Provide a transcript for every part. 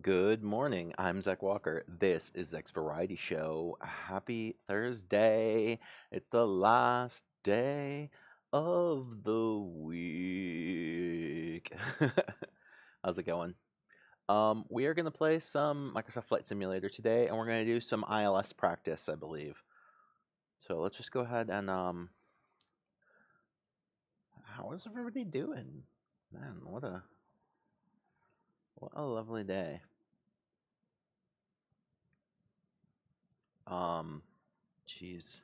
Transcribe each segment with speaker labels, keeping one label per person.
Speaker 1: Good morning. I'm Zach Walker. This is Zach's Variety Show. Happy Thursday. It's the last day of the week. How's it going? We are going to play some Microsoft Flight Simulator today, and we're going to do some ILS practice, I believe. So let's just go ahead and how is everybody doing? Man, what a lovely day. Um, Jeez.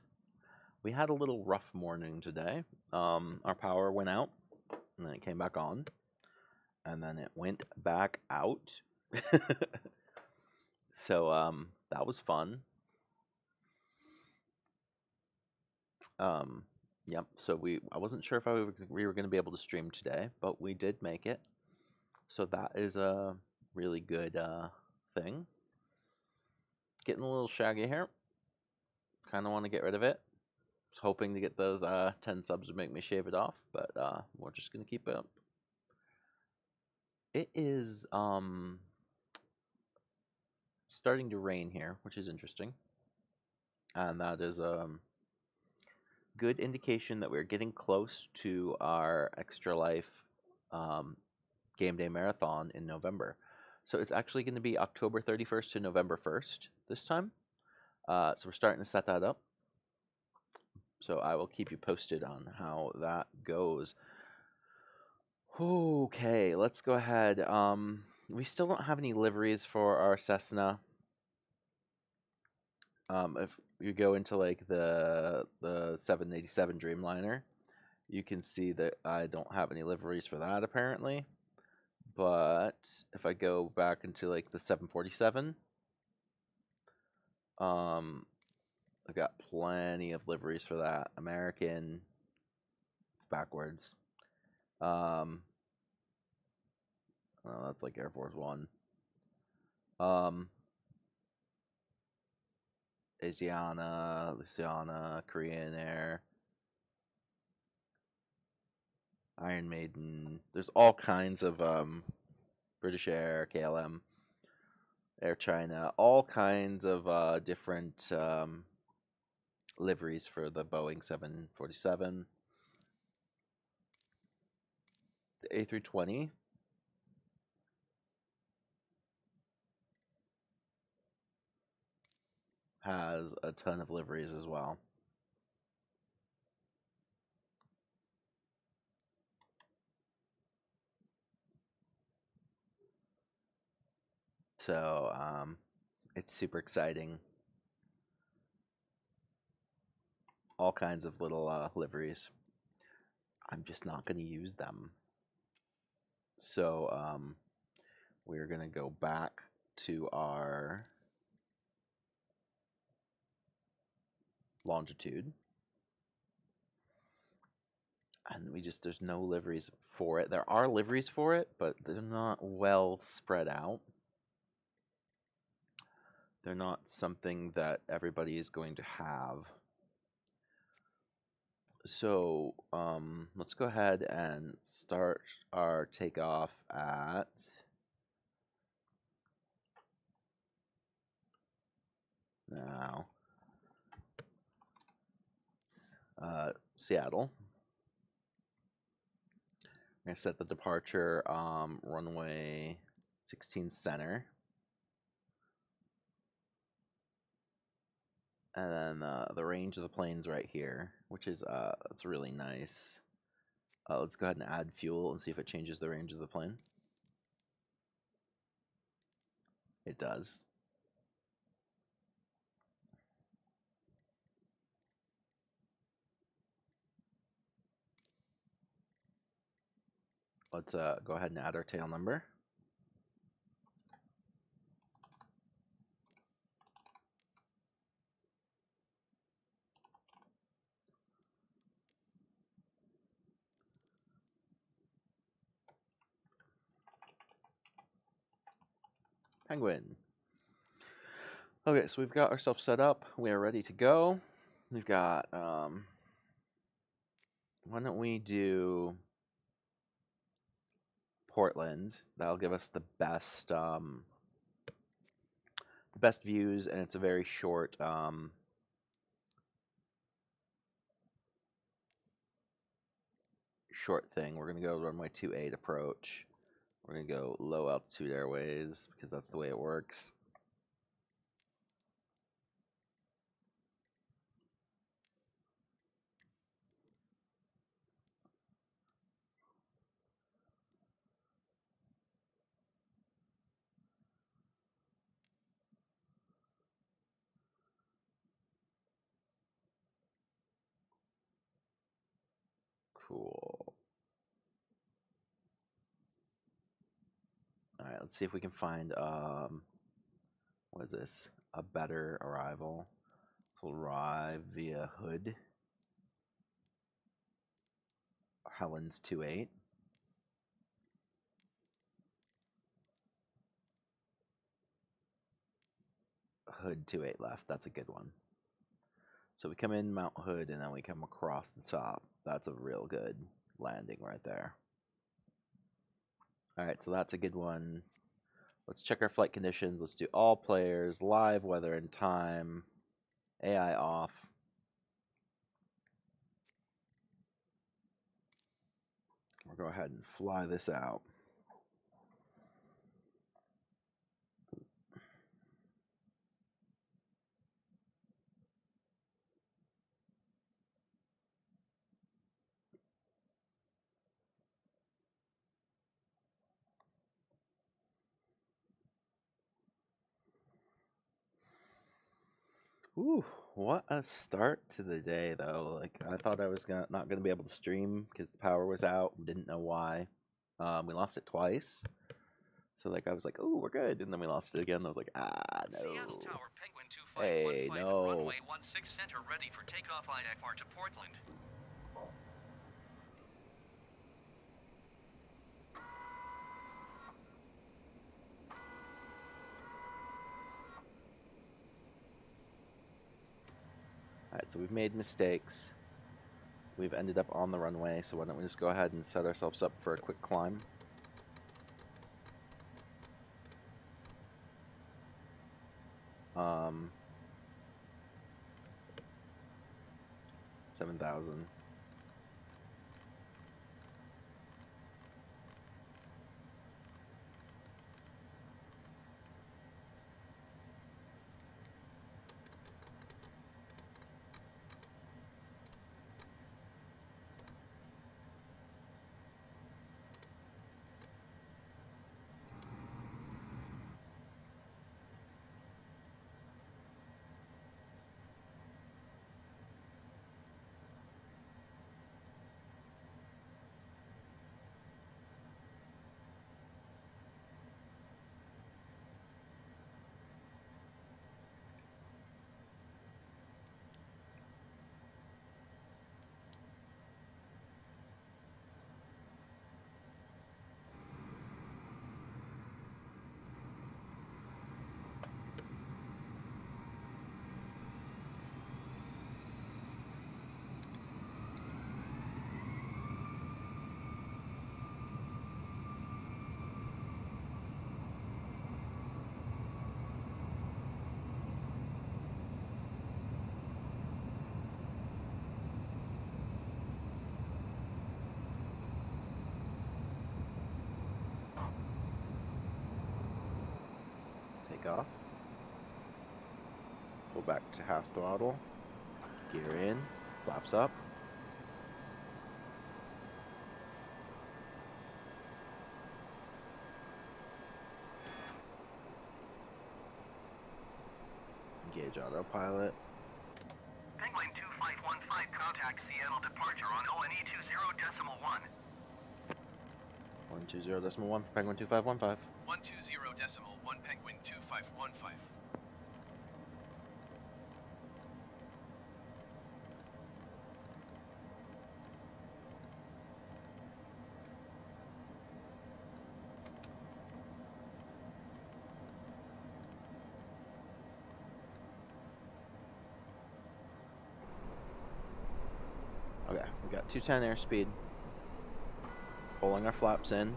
Speaker 1: We had a little rough morning today. Our power went out, and then it came back on, and then it went back out. So that was fun. Um, yep. So I wasn't sure if we were going to be able to stream today, but we did make it. So that is a really good thing. Getting a little shaggy hair. Kind of want to get rid of it. Was hoping to get those 10 subs to make me shave it off, but we're just gonna keep it up. It is starting to rain here, which is interesting. And that is a good indication that we're getting close to our Extra Life um, game day marathon in November. So it's actually going to be October 31st to November 1st this time. So we're starting to set that up. So I will keep you posted on how that goes. Okay, let's go ahead. We still don't have any liveries for our Cessna. If you go into like the 787 Dreamliner, you can see that I don't have any liveries for that apparently. But if I go back into like the 747, I got plenty of liveries for that. American, it's backwards. Um, oh, that's like Air Force One. Um, Asiana, Luciana, Korean Air, Iron Maiden. There's all kinds of British Air, KLM, Air China, all kinds of different liveries for the Boeing 747. The A320 has a ton of liveries as well. So it's super exciting. All kinds of little liveries. I'm just not going to use them. So we're going to go back to our longitude. And there's no liveries for it. There are liveries for it, but they're not well spread out. They're not something that everybody is going to have. So let's go ahead and start our takeoff at now Seattle. I'm going to set the departure runway 16 center. And then the range of the plane's right here, which is that's really nice. Let's go ahead and add fuel and see if it changes the range of the plane. It does. Let's go ahead and add our tail number. Penguin. Okay, so we've got ourselves set up. We are ready to go. We've got, why don't we do Portland? That'll give us the best best views, and it's a very short short thing. We're gonna go runway 28 approach. We're gonna go low altitude airways because that's the way it works. Cool. All right, let's see if we can find what is this? A better arrival. So we'll arrive via Hood. Helen's 28. Hood 28 left. That's a good one. So we come in Mount Hood and then we come across the top. That's a real good landing right there. All right, so that's a good one. Let's check our flight conditions. Let's do all players, live weather and time, AI off. We'll go ahead and fly this out. Ooh, what a start to the day, though. Like, I thought I was not gonna be able to stream because the power was out. Didn't know why. We lost it twice. So, like, I was like, oh, we're good. And then we lost it again. I was like, ah, no.
Speaker 2: Seattle Tower, Penguin 2515
Speaker 1: Hey, no.
Speaker 2: runway 16 center ready for takeoff line ECMAR to Portland.
Speaker 1: Alright, so we've made mistakes. We've ended up on the runway, so why don't we just go ahead and set ourselves up for a quick climb. Um, 7,000. Take off. Go back to half throttle. Gear in. Flaps up. Engage autopilot.
Speaker 2: Penguin 2515 contact Seattle departure on ONE 20.1.
Speaker 1: 120.1 for Penguin 2515.
Speaker 2: 120.1 Penguin 2515.
Speaker 1: Okay, we got 210 airspeed. Pulling our flaps in.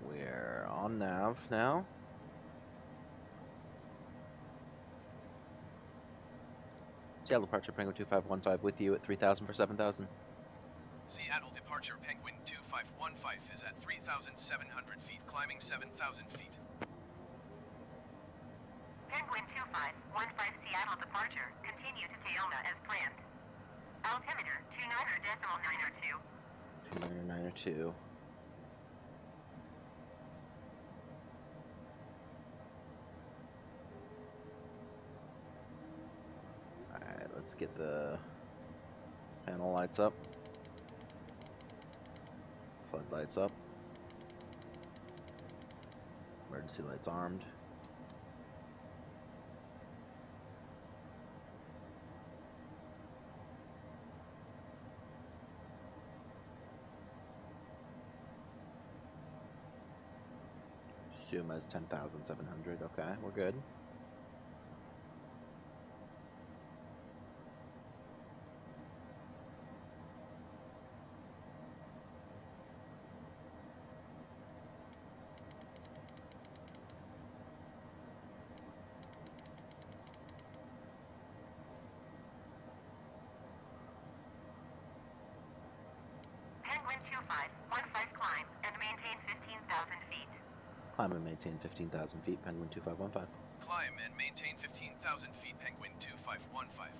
Speaker 1: We're have now. Seattle departure, Penguin 2515 with you at 3,000 for 7,000.
Speaker 2: Seattle departure Penguin 2515 is at 3,700 feet, climbing 7,000 feet.
Speaker 3: Penguin 2515 Seattle departure, continue to Tacoma as planned. Altimeter 29.902.
Speaker 1: 2992. Alright, let's get the panel lights up. Floodlights up. Emergency lights armed. Zoom as 10,700. Okay, we're good.
Speaker 3: Penguin 2515 climb and maintain 15,000 feet.
Speaker 1: Climb and maintain 15,000 feet, Penguin 2515.
Speaker 2: Climb and maintain 15,000 feet, Penguin 2515.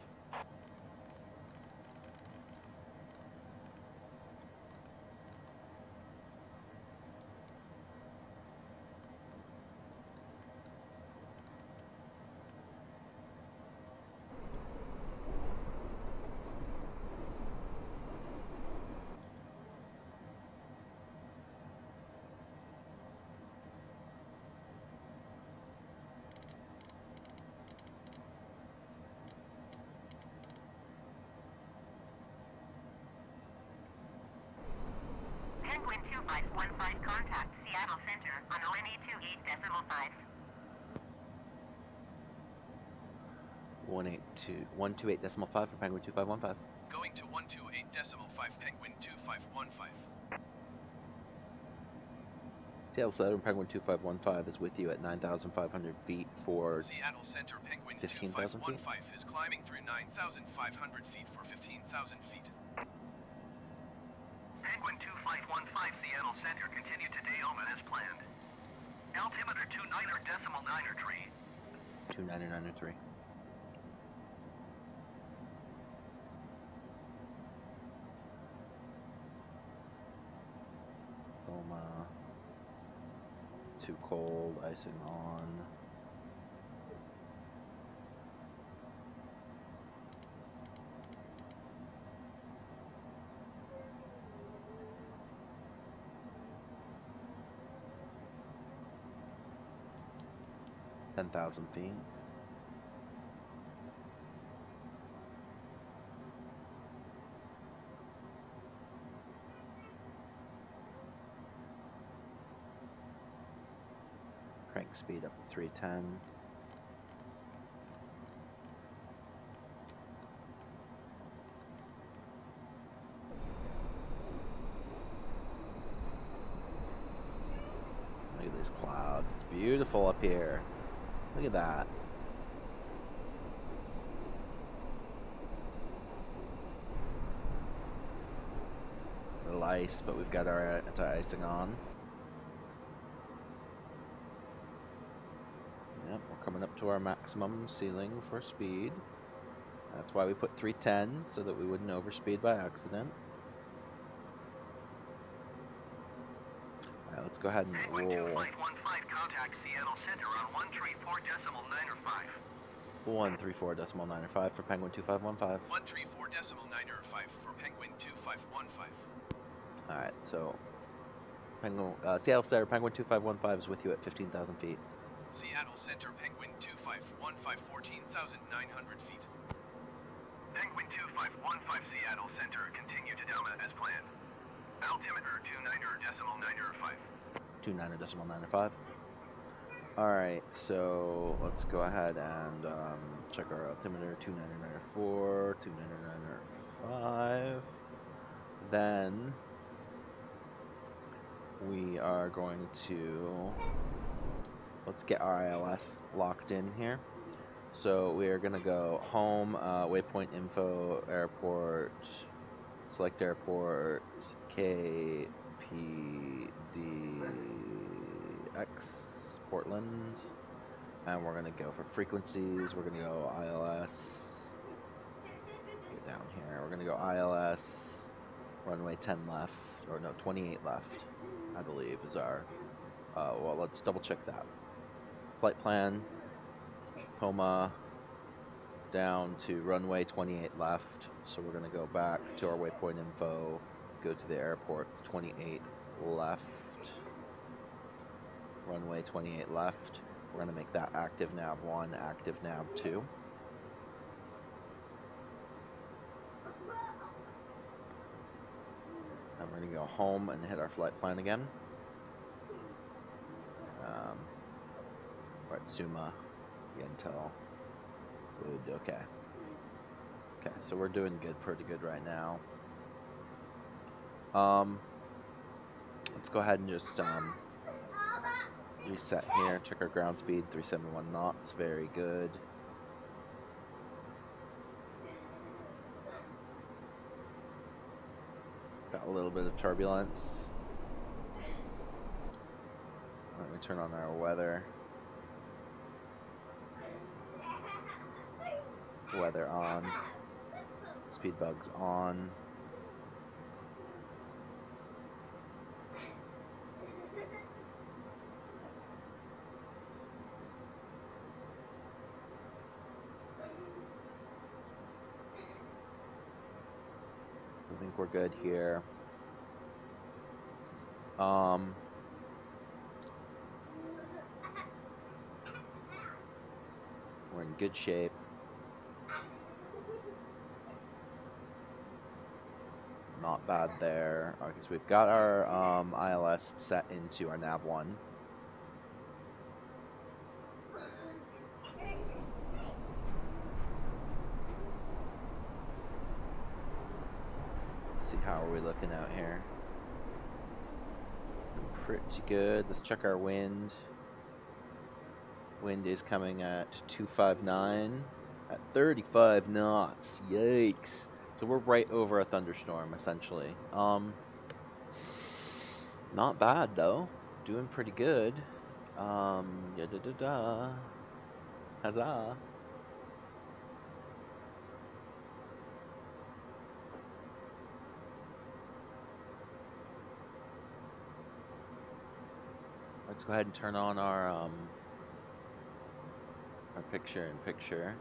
Speaker 3: Penguin 2515 contact Seattle Center on ONE 28.5.
Speaker 1: 128.5 for Penguin 2515.
Speaker 2: Going to 128.5 Penguin 2515.
Speaker 1: Seattle Center, Penguin 2515 is with you at 9,500 feet for
Speaker 2: Seattle Center Penguin
Speaker 1: 15,000 feet.
Speaker 2: 2515 is climbing through 9,500 feet for 15,000 feet.
Speaker 3: Penguin 2515 Seattle Center, continue to Tacoma as planned. Altimeter 29.903.
Speaker 1: 2993. Tacoma. It's too cold, icing on. Ten 10,000 feet. Crank speed up to 310. Look at these clouds. It's beautiful up here. Look at that. A little ice, but we've got our anti-icing on. Yep, we're coming up to our maximum ceiling for speed. That's why we put 310, so that we wouldn't overspeed by accident. Alright, let's go ahead and
Speaker 3: Penguin
Speaker 1: roll.
Speaker 3: 2515 contact Seattle Center on 134.905.
Speaker 1: 134.905 for Penguin 2515.
Speaker 2: 134.905 for Penguin 2515.
Speaker 1: Alright, so Penguin, Seattle Center, Penguin 2515 is with you at 15,000 feet.
Speaker 2: Seattle Center Penguin 2515, 14,900 feet.
Speaker 3: Penguin 2515 Seattle Center, continue to Tacoma as planned. Altimeter 29.905.
Speaker 1: 29.905. Alright, so let's go ahead and check our altimeter. 29.904, 29.905. Then we are going to Let's get our ILS locked in here. So we are gonna go home, waypoint info, airport, select airport, KPDX, Portland, and we're gonna go for frequencies. We're gonna go ILS. Get down here. We're gonna go ILS, runway 10 left, or no, 28 left, I believe is our. Well, let's double check that. Flight plan, Toma, down to runway 28 left. So we're going to go back to our waypoint info, go to the airport, 28 left, runway 28 left. We're going to make that active nav 1, active nav 2. And we're going to go home and hit our flight plan again. We're at Suma, Yentel. Good, okay. Okay, so we're doing good, pretty good right now. Let's go ahead and just reset here. Check our ground speed, 371 knots. Very good. Got a little bit of turbulence. Let me turn on our weather. Weather on. Speed bugs on. I think we're good here. We're in good shape. Not bad there. Okay, so we've got our ILS set into our nav 1. See how are we looking out here? Pretty good. Let's check our wind. Wind is coming at 259 at 35 knots. Yikes. So we're right over a thunderstorm, essentially. Not bad, though. Doing pretty good. Da-da-da-da. Huzzah. Let's go ahead and turn on our picture-in-picture.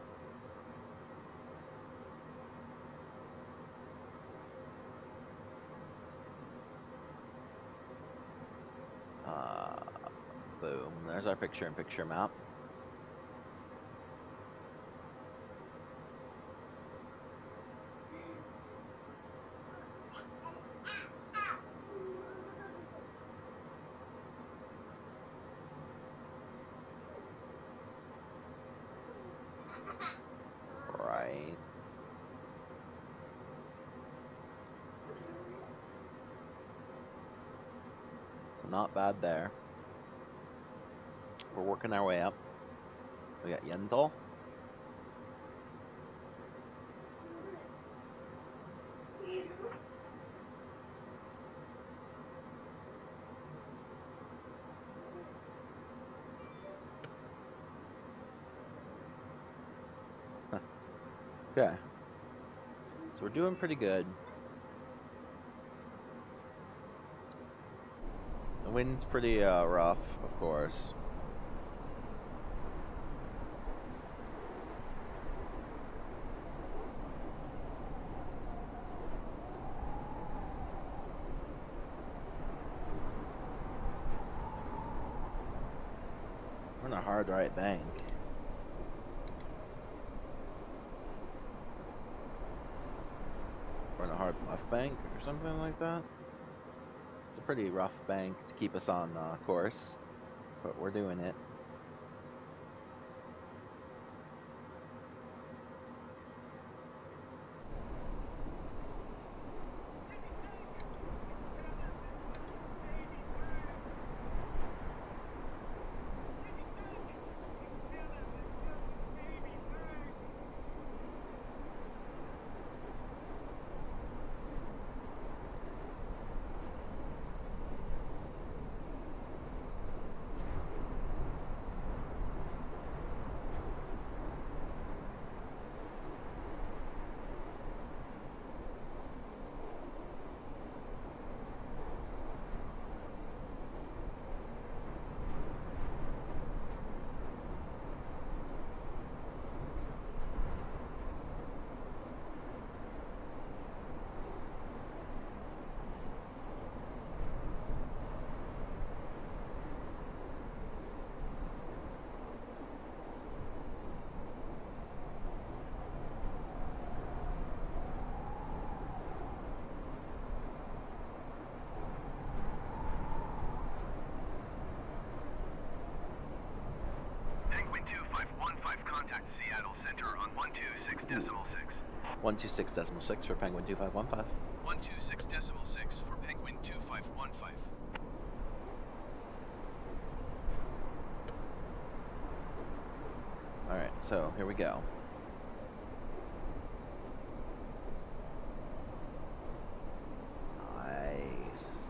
Speaker 1: Boom. There's our picture-in-picture map. Right. So not bad there. We're working our way up. We got Yendel. Okay. So we're doing pretty good. The wind's pretty rough, of course. We're in a hard right bank. We're in a hard left bank or something like that. It's a pretty rough bank to keep us on course, but we're doing it.
Speaker 3: contact Seattle Center on 126.6.
Speaker 1: 126.6 for Penguin 2515.
Speaker 2: 126.6 for Penguin 2515.
Speaker 1: Alright, so here we go. Nice.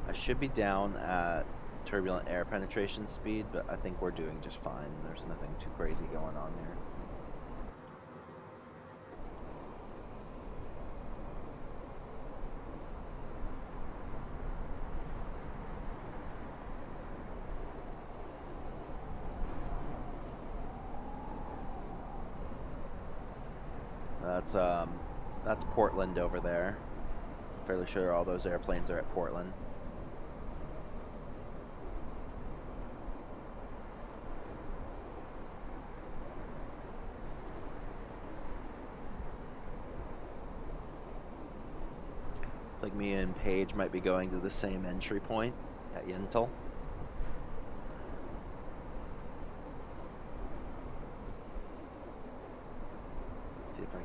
Speaker 1: I should be down at turbulent air penetration speed, but I think we're doing just fine. There's nothing too crazy going on here. That's Portland over there. Fairly sure all those airplanes are at Portland. Looks like me and Paige might be going to the same entry point at Yentl. See if I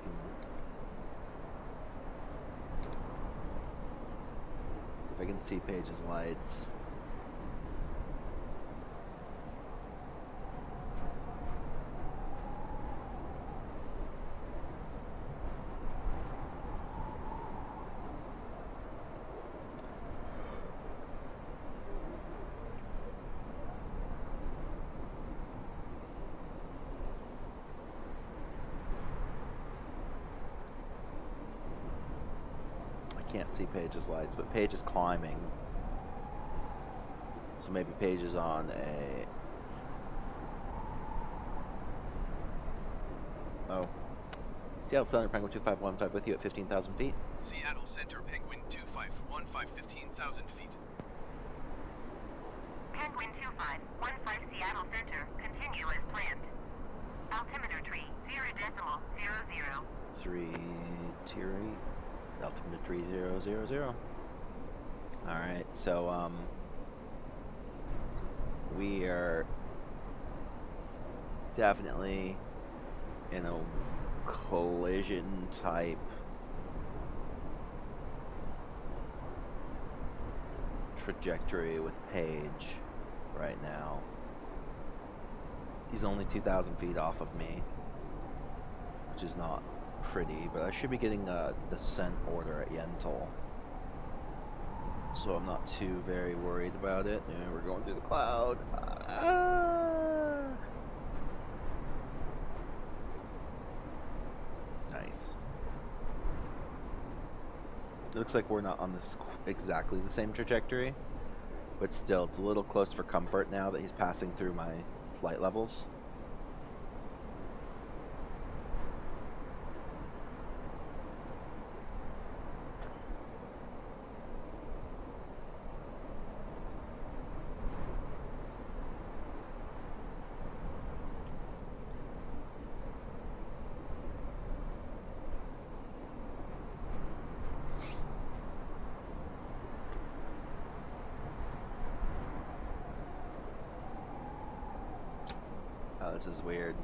Speaker 1: can see Paige's lights. Can't see Paige's lights, but Paige is climbing. So maybe Paige is on a... Oh. Seattle Center, Penguin 2515 with you at 15,000 feet.
Speaker 2: Seattle Center, Penguin 2515, 15,000 feet.
Speaker 3: Penguin 2515 Seattle Center, continue as planned. Altimeter tree, 0.00.
Speaker 1: 3 tier 8. Altimeter 3000. Alright, so we are definitely in a collision type trajectory with Paige right now. He's only 2,000 feet off of me, which is not pretty, but I should be getting a descent order at Yentl, so I'm not too very worried about it. And we're going through the cloud. Nice. It looks like we're not on this exactly the same trajectory, but still, it's a little close for comfort now that he's passing through my flight levels. Oh, this is weird.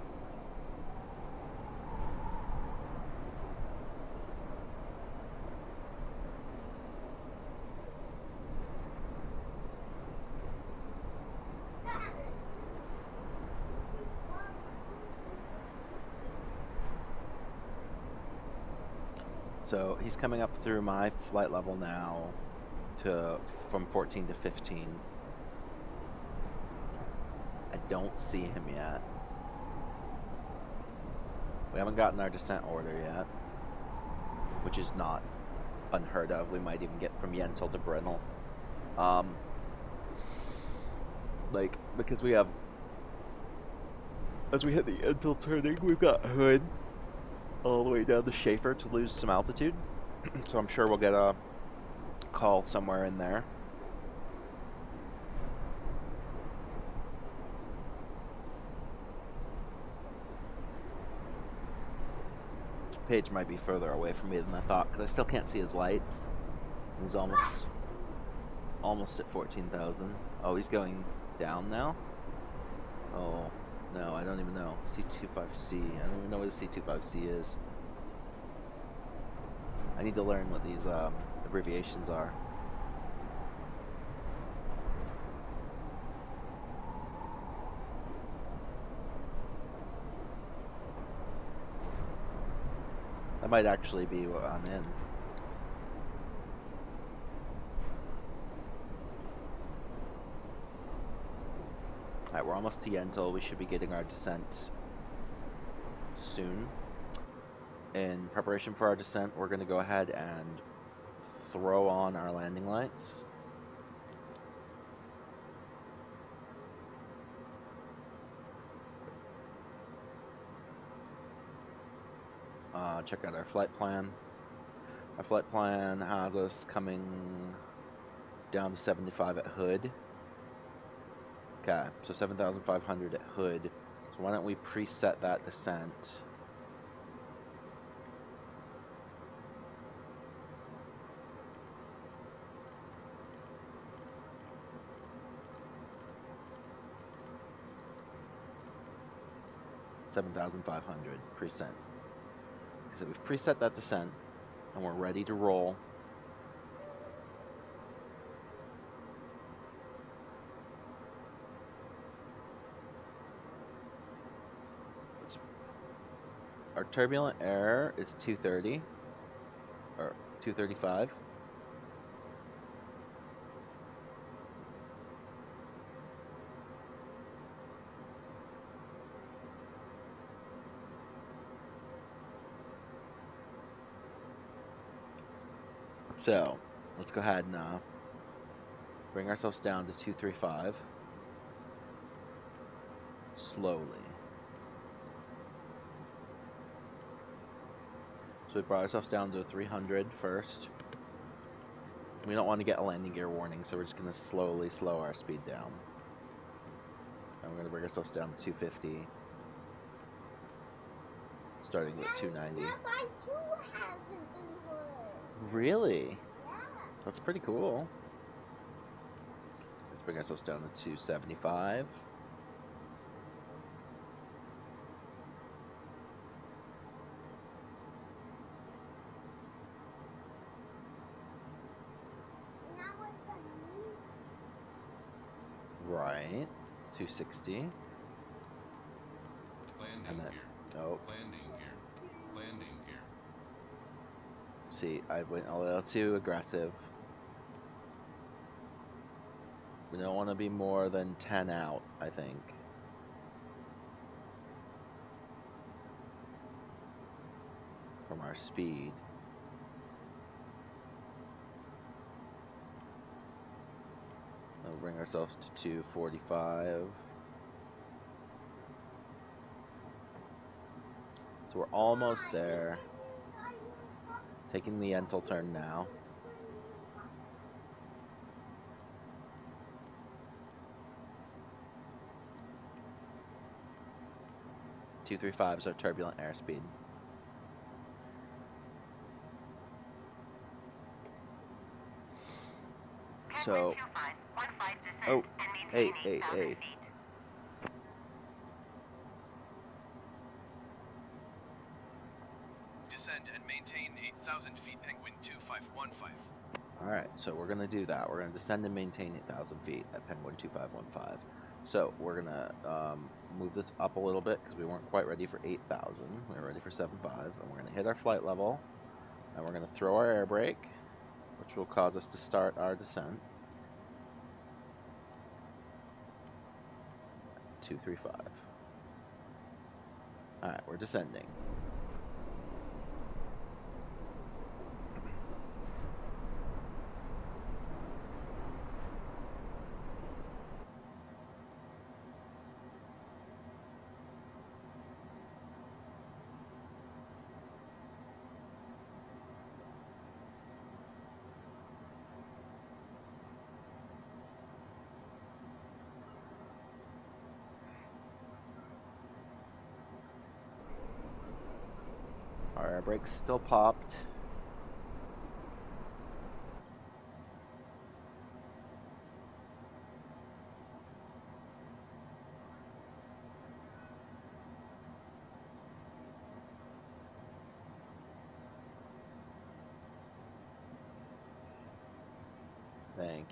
Speaker 1: So he's coming up through my flight level now from 14 to 15. I don't see him yet. We haven't gotten our descent order yet, which is not unheard of. We might even get from Yentl to Brennell. Like, because we have, as we hit the Yentl turning, we've got Hood all the way down to Schaefer to lose some altitude. So I'm sure we'll get a call somewhere in there. Paige might be further away from me than I thought, because I still can't see his lights. He's almost at 14,000. Oh, he's going down now? Oh, No, I don't even know. C25C. I don't even know what a C25C is. I need to learn what these abbreviations are. That might actually be what I'm in. Alright, we're almost to Yentl. We should be getting our descent soon. In preparation for our descent, we're going to go ahead and throw on our landing lights. Check out our flight plan. Our flight plan has us coming down to 75 at Hood. Okay, so 7,500 at Hood. So why don't we preset that descent? $7,500 preset. So we've preset that descent, and we're ready to roll. Our turbulent air is 230, or 235. So, let's go ahead and bring ourselves down to 235. Slowly. So we brought ourselves down to 300 first. We don't want to get a landing gear warning, so we're just going to slowly slow our speed down. And we're going to bring ourselves down to 250. Starting at 290. Really?
Speaker 4: Yeah.
Speaker 1: That's pretty cool. Let's bring ourselves down to 275. Right. 260.
Speaker 5: Landing
Speaker 1: And then,
Speaker 5: gear.
Speaker 1: oh,
Speaker 5: Landing gear. Landing gear.
Speaker 1: see, I went a little too aggressive. We don't want to be more than 10 out, I think. From our speed. We'll bring ourselves to 245. So we're almost there. Taking the Yentl turn now. Two, 3, 5 is our turbulent airspeed. So, oh, hey,
Speaker 2: Descend and maintain 8,000 feet, Penguin 2515.
Speaker 1: Alright, so we're going to do that. We're going to descend and maintain 8,000 feet at Penguin 2515. So we're going to move this up a little bit because we weren't quite ready for 8,000. We were ready for 7.5. And we're going to hit our flight level. And we're going to throw our air brake, which will cause us to start our descent. 235. Alright, we're descending. Our air brake's still popped.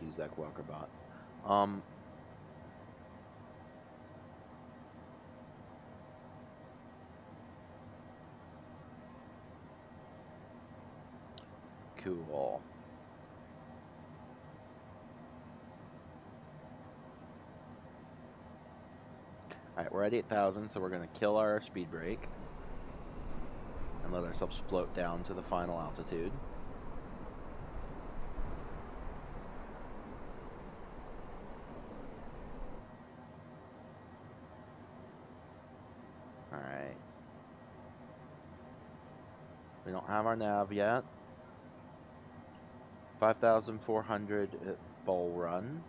Speaker 1: you, Zach Walkerbot. Um, cool. Alright, we're at 8,000, so we're going to kill our speed brake and let ourselves float down to the final altitude. Alright. We don't have our nav yet. 5,400 at Bull Run.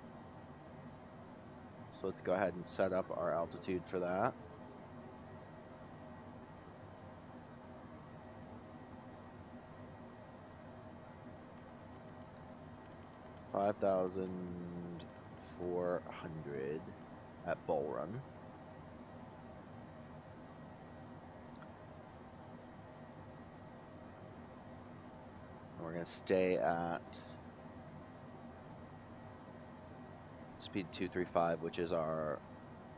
Speaker 1: So let's go ahead and set up our altitude for that. $5,400 at Bull Run. And we're going to stay at speed 235, which is our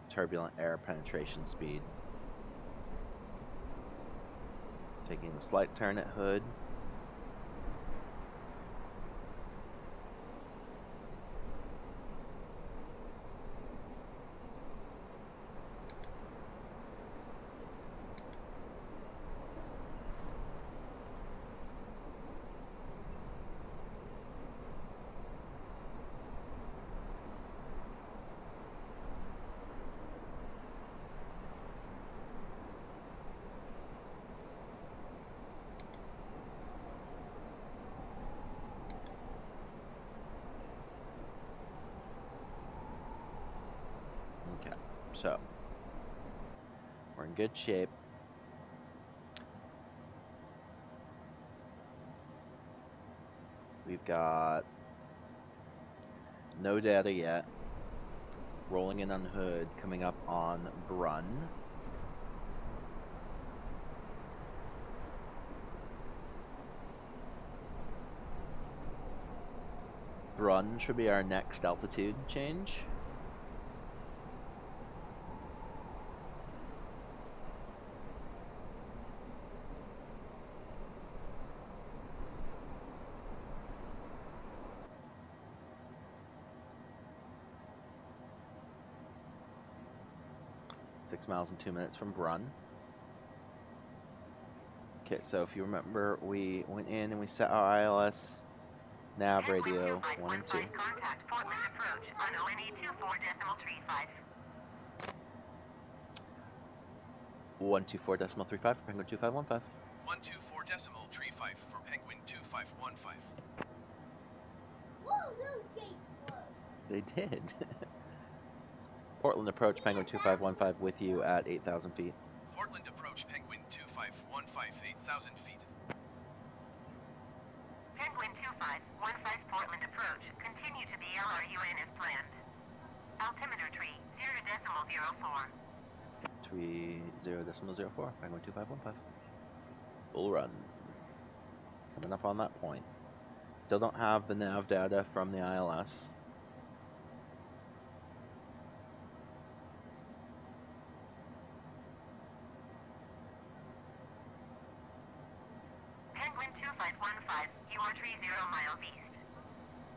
Speaker 1: turbulent air penetration speed. Taking a slight turn at hood. Okay, so we're in good shape. We've got no data yet. Rolling in on hood, coming up on Brun. Brun should be our next altitude change. Six miles in 2 minutes from Brun. Okay, so if you remember, we went in and we set our ILS nav radio 1 and 2.
Speaker 3: Contact Portland approach on ONE 24.35.
Speaker 1: 124.35 for Penguin 2515.
Speaker 2: 124.35 for Penguin 2515.
Speaker 1: They did. Portland approach Penguin 2515 with you at 8,000 feet.
Speaker 2: Portland approach Penguin 2515, 8,000 feet.
Speaker 3: Penguin 2515 Portland approach. Continue to the LRUN as planned. Altimeter tree 0.04.
Speaker 1: Tree 0.04, Penguin 2515. Bull Run. Coming up on that point. Still don't have the nav data from the ILS.
Speaker 3: Penguin 2515, you are tree 0 miles east.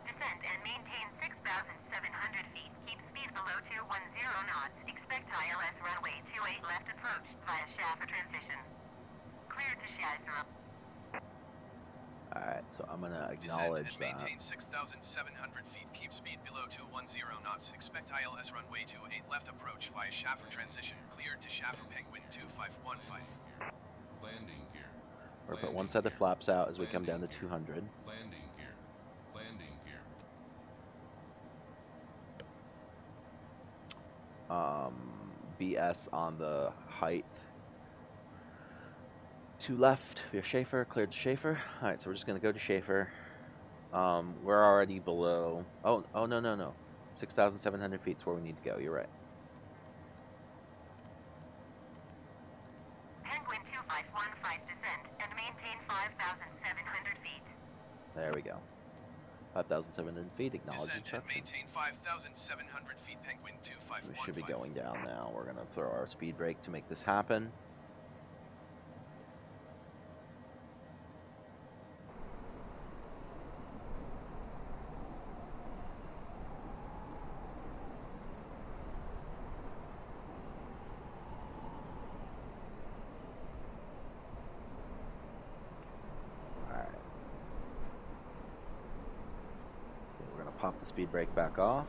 Speaker 3: Descend and maintain 6,700 feet. Keep speed below 210 knots. Expect ILS runway 28 left approach via Schaffer transition. Cleared to Shazra.
Speaker 1: Alright, so I'm gonna
Speaker 2: Descend
Speaker 1: acknowledge
Speaker 2: and
Speaker 1: that.
Speaker 2: maintain 6,700 feet. Keep speed below 210 knots. Expect ILS runway 28 left approach via Schaffer transition. Cleared to Schaffer Penguin 2515.
Speaker 5: Landing gear.
Speaker 1: We're put one set of flaps out as we come down to
Speaker 5: Landing
Speaker 1: 200.
Speaker 5: Landing gear. Landing gear.
Speaker 1: BS on the height. Two left for Schaefer, cleared to Schaefer. Alright, so we're just gonna go to Schaefer. We're already below. Oh, no. 6,700 feet is where we need to go. You're right.
Speaker 3: Penguin 2515 descend and maintain 5,700 feet.
Speaker 1: There we go. 5,700 feet, acknowledge
Speaker 2: Descend and
Speaker 1: instruction.
Speaker 2: maintain 5,700 feet, Penguin 2515.
Speaker 1: We should be going down now. We're going to throw our speed brake to make this happen. Alright. We're going to pop the speed brake back off.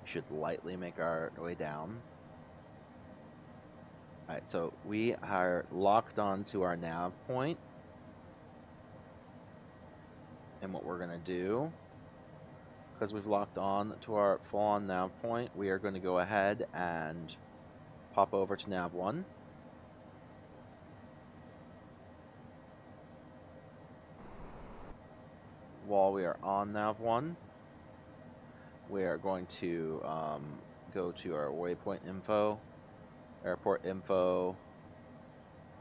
Speaker 1: Should lightly make our way down. Alright, so we are locked on to our nav point. And what we're going to do, because we've locked on to our full-on nav point, we are going to go ahead and pop over to nav 1. While we are on nav 1, we are going to go to our waypoint info, airport info,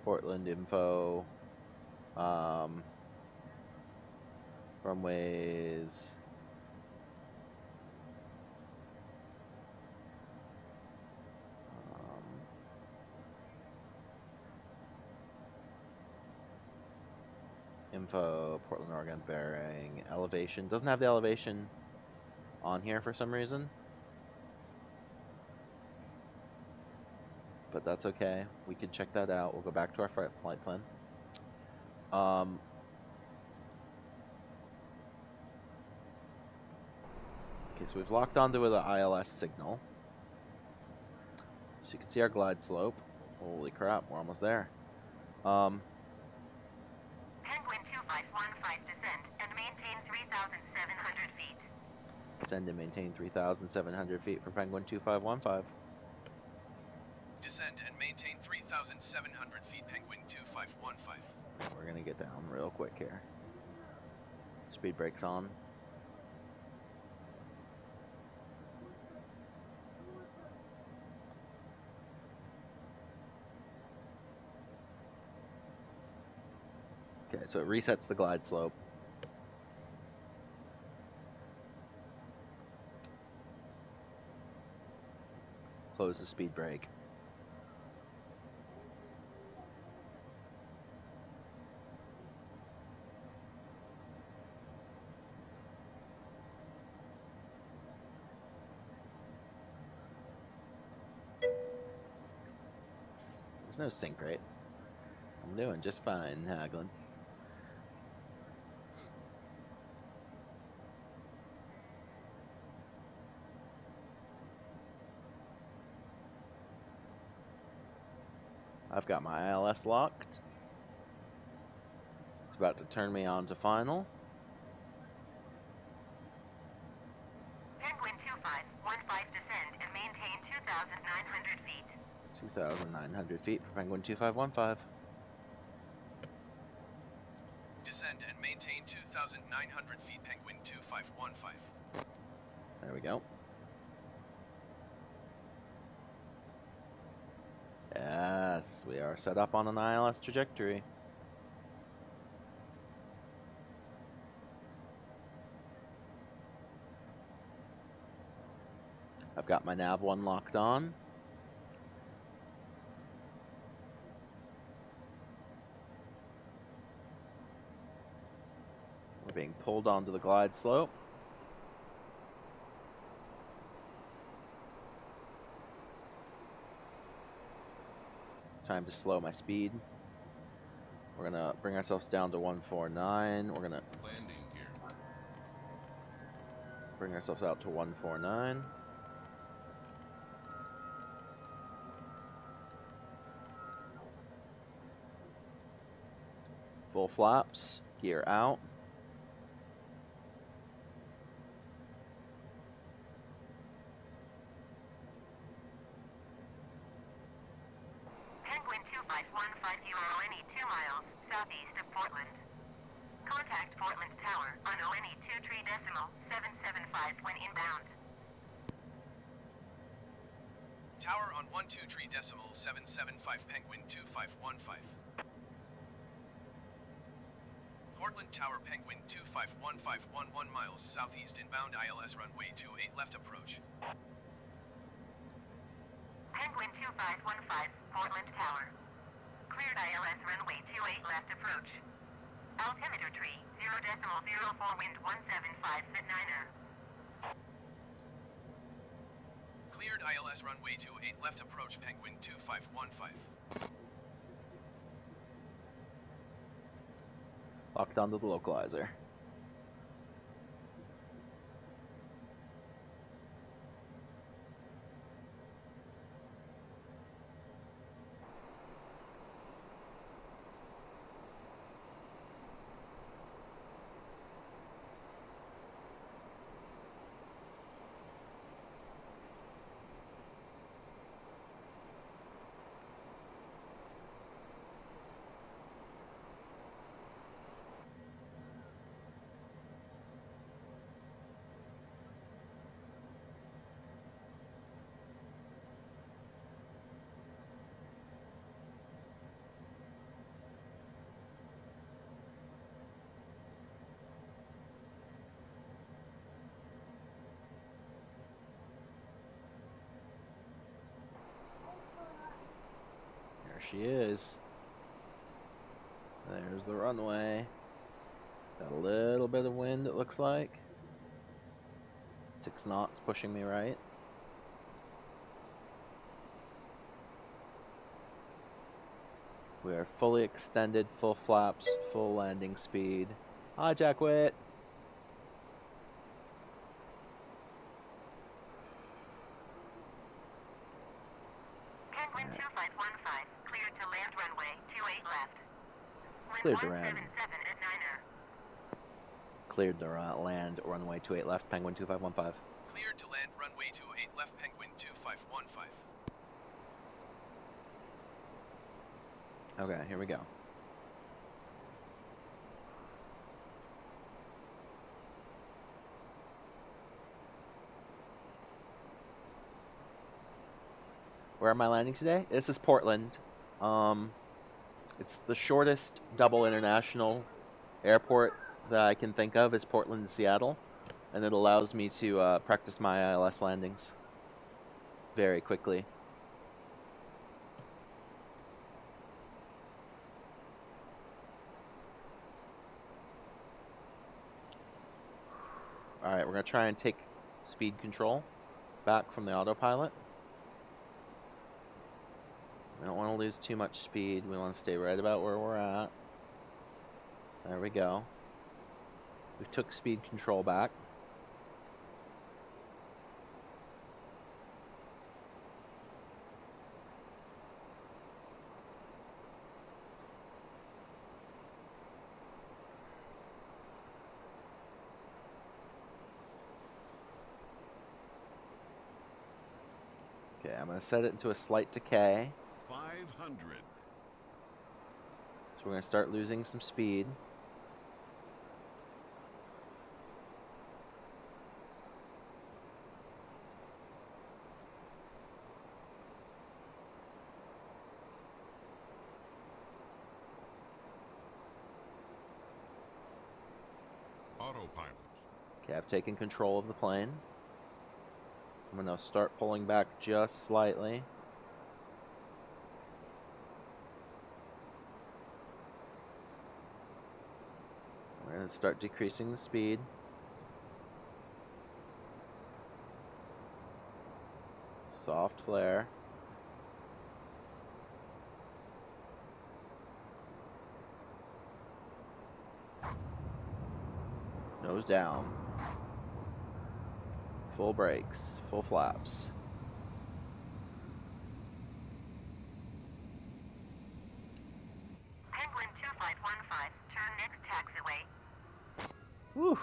Speaker 1: Portland info, runways, info, Portland, Oregon, bearing, elevation. Doesn't have the elevation on here for some reason. But that's okay. We can check that out. We'll go back to our flight plan. Okay, so we've locked onto the ILS signal. So you can see our glide slope. Holy crap, we're almost there.
Speaker 3: Penguin 2515, descend and maintain 3,700 feet.
Speaker 1: Descend and maintain 3,700 feet for Penguin 2515.
Speaker 2: Descend and maintain 3,700 feet, Penguin 2515.
Speaker 1: We're gonna get down real quick here. Speed brakes on. Okay, so it resets the glide slope. Close the speed brake. There's no sync rate. I'm doing just fine, Haglin. I've got my ILS locked. It's about to turn me on to final.
Speaker 3: Penguin 2515, descend and maintain 2,900 feet.
Speaker 1: 2,900 feet for Penguin 2515.
Speaker 2: Descend and maintain 2,900 feet, Penguin 2515.
Speaker 1: There we go. Yes, we are set up on an ILS trajectory. I've got my nav 1 locked on. We're being pulled onto the glide slope. Time to slow my speed. We're gonna bring ourselves down to 149. We're gonna
Speaker 5: Landing gear.
Speaker 1: bring ourselves out to 149. Full flaps, gear out.
Speaker 3: Penguin 25150, ONE 2 miles southeast of Portland. Contact Portland Tower on ONE 2.775 when inbound.
Speaker 2: Tower on 123.775 Penguin 2515. Portland Tower Penguin 251511 miles southeast inbound ILS runway 28 left approach.
Speaker 3: Penguin 2515, Portland Tower. Cleared ILS runway 28 left approach. Altimeter tree, 0.04 wind 175 sit 9er.
Speaker 2: Cleared ILS runway 28 left approach Penguin 2515.
Speaker 1: Locked onto the localizer. There she is. There's the runway. Got a little bit of wind, it looks like. 6 knots pushing me right. We are fully extended, full flaps, full landing speed. Hi, Jackwit.
Speaker 3: Penguin 2515, cleared to land runway 28 left. Wind
Speaker 1: Cleared to land.
Speaker 3: 177 at 9er.
Speaker 1: Cleared to land runway 28 left, Penguin 2515.
Speaker 2: Cleared to land runway 28 left Penguin 2515.
Speaker 1: Okay, here we go. Where am I landing today? This is Portland. It's the shortest double international airport that I can think of. It's Portland and Seattle, and it allows me to practice my ILS landings very quickly. Alright, we're going to try and take speed control back from the autopilot. We don't want to lose too much speed. We want to stay right about where we're at. There we go. We took speed control back. Okay, I'm going to set it into a slight decay.
Speaker 5: 500.
Speaker 1: So we're going to start losing some speed.
Speaker 5: Autopilot.
Speaker 1: Okay, I've taken control of the plane. I'm going to start pulling back just slightly. We're going to start decreasing the speed. Soft flare. Nose down. Full brakes, full flaps.
Speaker 3: Penguin 2515, turn next taxiway.
Speaker 1: Whew.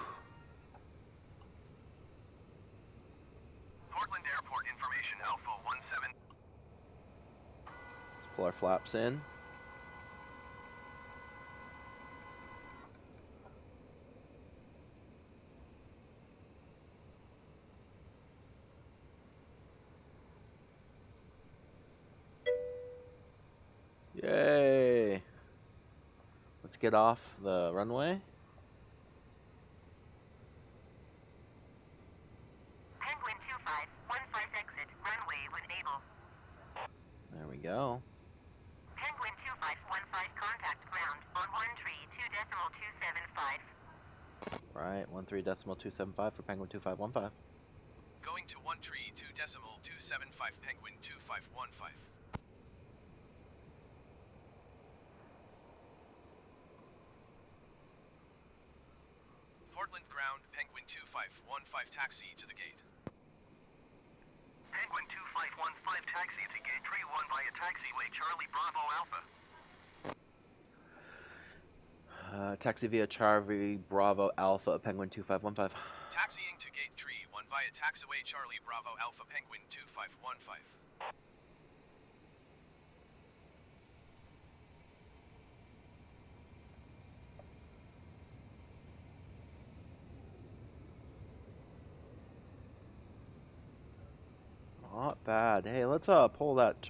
Speaker 2: Portland Airport information Alpha 17.
Speaker 1: Let's pull our flaps in. skid off the runway.
Speaker 3: Penguin 2515 exit, runway when able.
Speaker 1: There we go.
Speaker 3: Penguin 2515 contact ground on 13.275.
Speaker 1: Right, 13.275 for Penguin 2515.
Speaker 2: Going to 132.275 Penguin 2515. Portland ground, Penguin 2515 taxi to the gate.
Speaker 4: Penguin 2515 taxi to gate 31 via taxiway Charlie Bravo Alpha.
Speaker 1: Taxi via Charlie Bravo Alpha, Penguin 2515.
Speaker 2: Taxiing to gate 31 via taxiway Charlie Bravo Alpha Penguin 2515.
Speaker 1: Not bad. Hey, let's pull that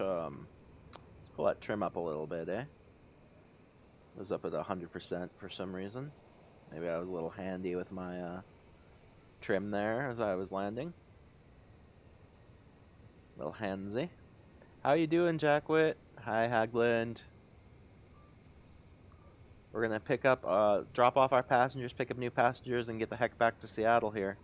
Speaker 1: trim up a little bit, eh? It was up at 100% for some reason. Maybe I was a little handy with my trim there as I was landing. Little handsy. How you doing, Jackwit? Hi, Hagland. We're gonna pick up, drop off our passengers, pick up new passengers, and get the heck back to Seattle here.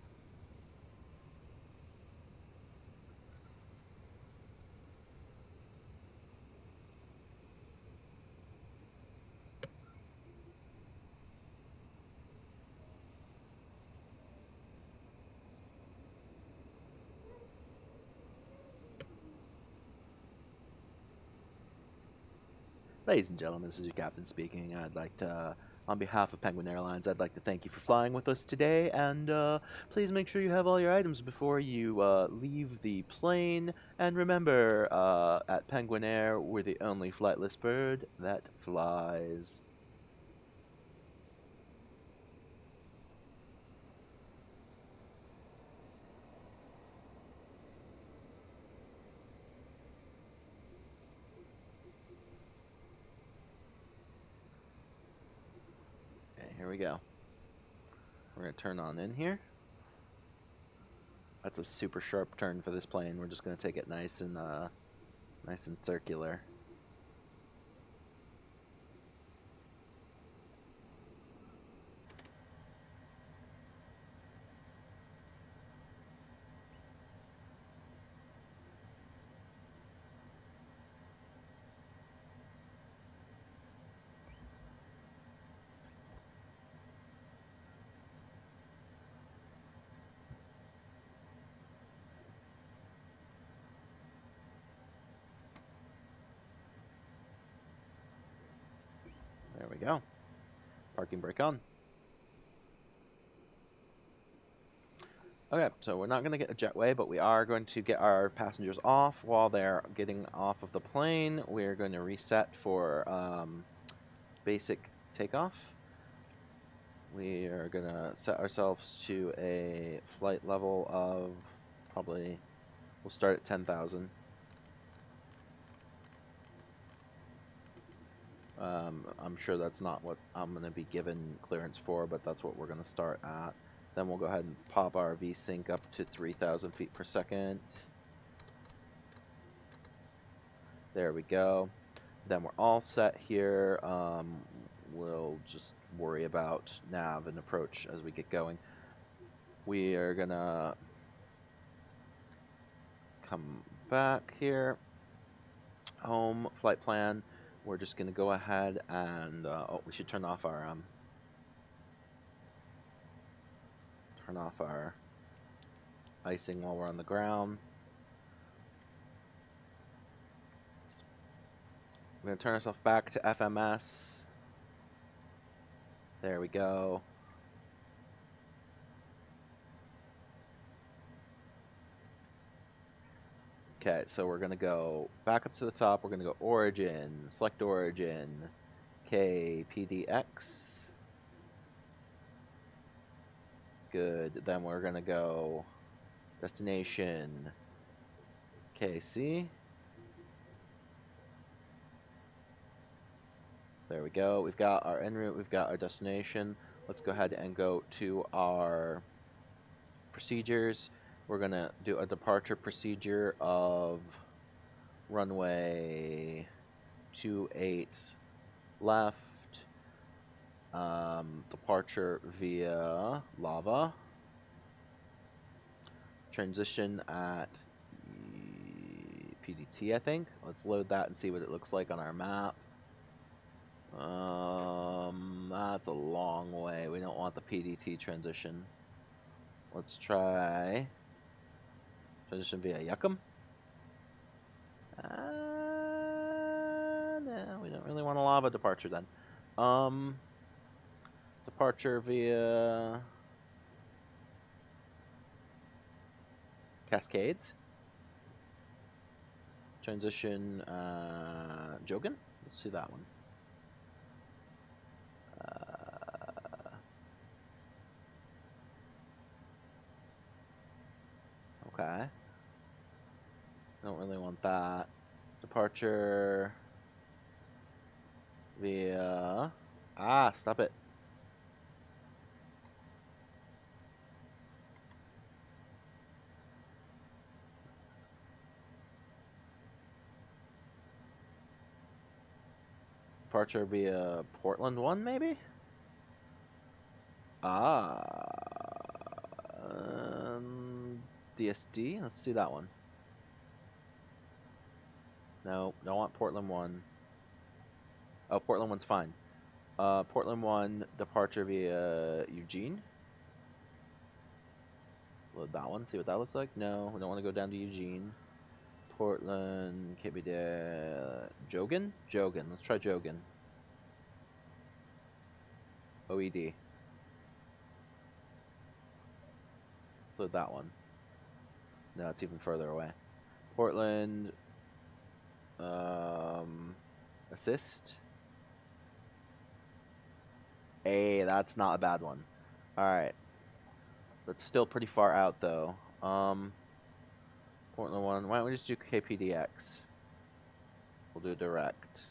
Speaker 1: Ladies and gentlemen, this is your captain speaking. I'd like to, on behalf of Penguin Airlines, I'd like to thank you for flying with us today, and please make sure you have all your items before you leave the plane. And remember, at Penguin Air, we're the only flightless bird that flies. Okay, here we go. We're gonna turn on in here. That's a super sharp turn for this plane. We're just gonna take it nice and circular. There we go. Parking brake on. Okay, so we're not going to get a jetway, but we are going to get our passengers off. While they're getting off of the plane, we're going to reset for basic takeoff. We are going to set ourselves to a flight level of probably, we'll start at 10,000. I'm sure that's not what I'm going to be given clearance for, but that's what we're going to start at. Then we'll go ahead and pop our V-sync up to 3,000 feet per second. There we go. Then we're all set here. We'll just worry about nav and approach as we get going. We are going to come back here. Home, flight plan. We're just going to go ahead and, oh, we should turn off our icing while we're on the ground. We're going to turn ourselves back to FMS. There we go. Okay, so we're going to go back up to the top. We're going to go origin, select origin, KPDX. Good. Then we're going to go destination, KC. There we go. We've got our en route, we've got our destination. Let's go ahead and go to our procedures. We're going to do a departure procedure of runway 28 left, departure via lava, transition at PDT, I think. Let's load that and see what it looks like on our map. That's a long way. We don't want the PDT transition. Let's try transition via Yuckum. No, we don't really want a lava departure then. Departure via Cascades. Transition Jogan. Let's see that one. Okay. Don't really want that. Departure via... stop it. Departure via Portland 1, maybe? DSD? Let's do that one. No, don't want Portland 1. Oh, Portland 1's fine. Portland 1, departure via Eugene. Load that one, see what that looks like. No, we don't want to go down to Eugene. Portland, can't be there. Jogan? Jogan, let's try Jogan. OED. Load that one. No, it's even further away. Portland, assist. Hey, that's not a bad one. Alright. That's still pretty far out though. Portland 1, why don't we just do KPDX? We'll do direct.